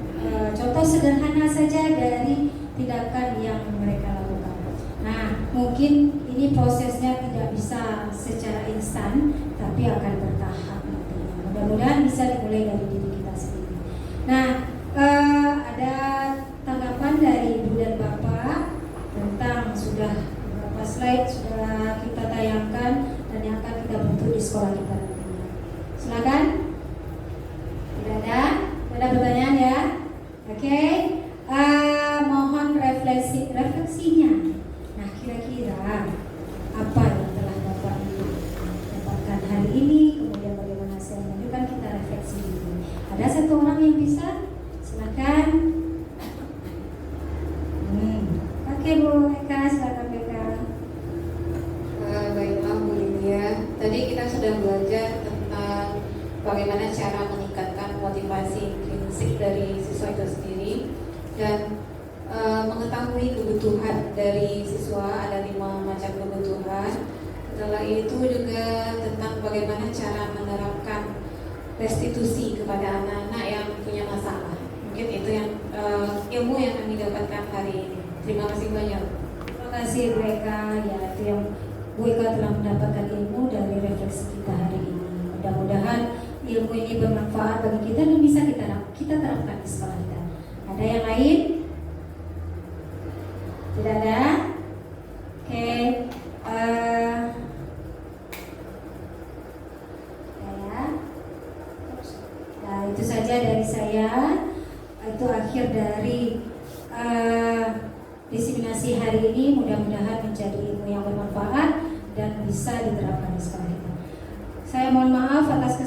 contoh sederhana saja dari tindakan yang mereka lakukan. Nah, mungkin ini prosesnya tidak bisa secara instan, tapi akan bertahap nantinya. Mudah-mudahan bisa dimulai dari diri kita sendiri. Nah, ada tanggapan dari Ibu dan Bapak tentang sudah beberapa slide sudah kita tayangkan dan yang akan kita bentuk di sekolah kita nantinya. Silakan. Ada pertanyaan ya? Oke. Mohon refleksinya. Nah, kira-kira apa yang telah Bapak dapatkan hari ini, kemudian bagaimana saya menunjukkan, kita refleksi dulu. Ada satu orang yang bisa? Silakan. Oke, Bu Eka, silakan Eka. Baiklah Bu Lydia, tadi kita sudah belajar tentang bagaimana cara meningkatkan motivasi motivasi intrinsik dari siswa itu sendiri dan mengetahui kebutuhan dari siswa. Ada 5 macam kebutuhan. Setelah itu juga tentang bagaimana cara menerapkan restitusi kepada anak-anak yang punya masalah. Mungkin itu yang ilmu yang kami dapatkan hari ini. Terima kasih banyak. Terima kasih Bu Eka, ya itu yang Bu Eka telah mendapatkan ilmu dari refleksi kita hari ini. Mudah-mudahan ilmu ini bermanfaat bagi kita dan bisa kita terapkan di sekolah kita. Ada yang lain? Tidak ada? Oke. Nah, itu saja dari saya. Itu akhir dari diseminasi hari ini. Mudah-mudahan menjadi ilmu yang bermanfaat dan bisa diterapkan di sekolah kita. Saya mohon maaf atas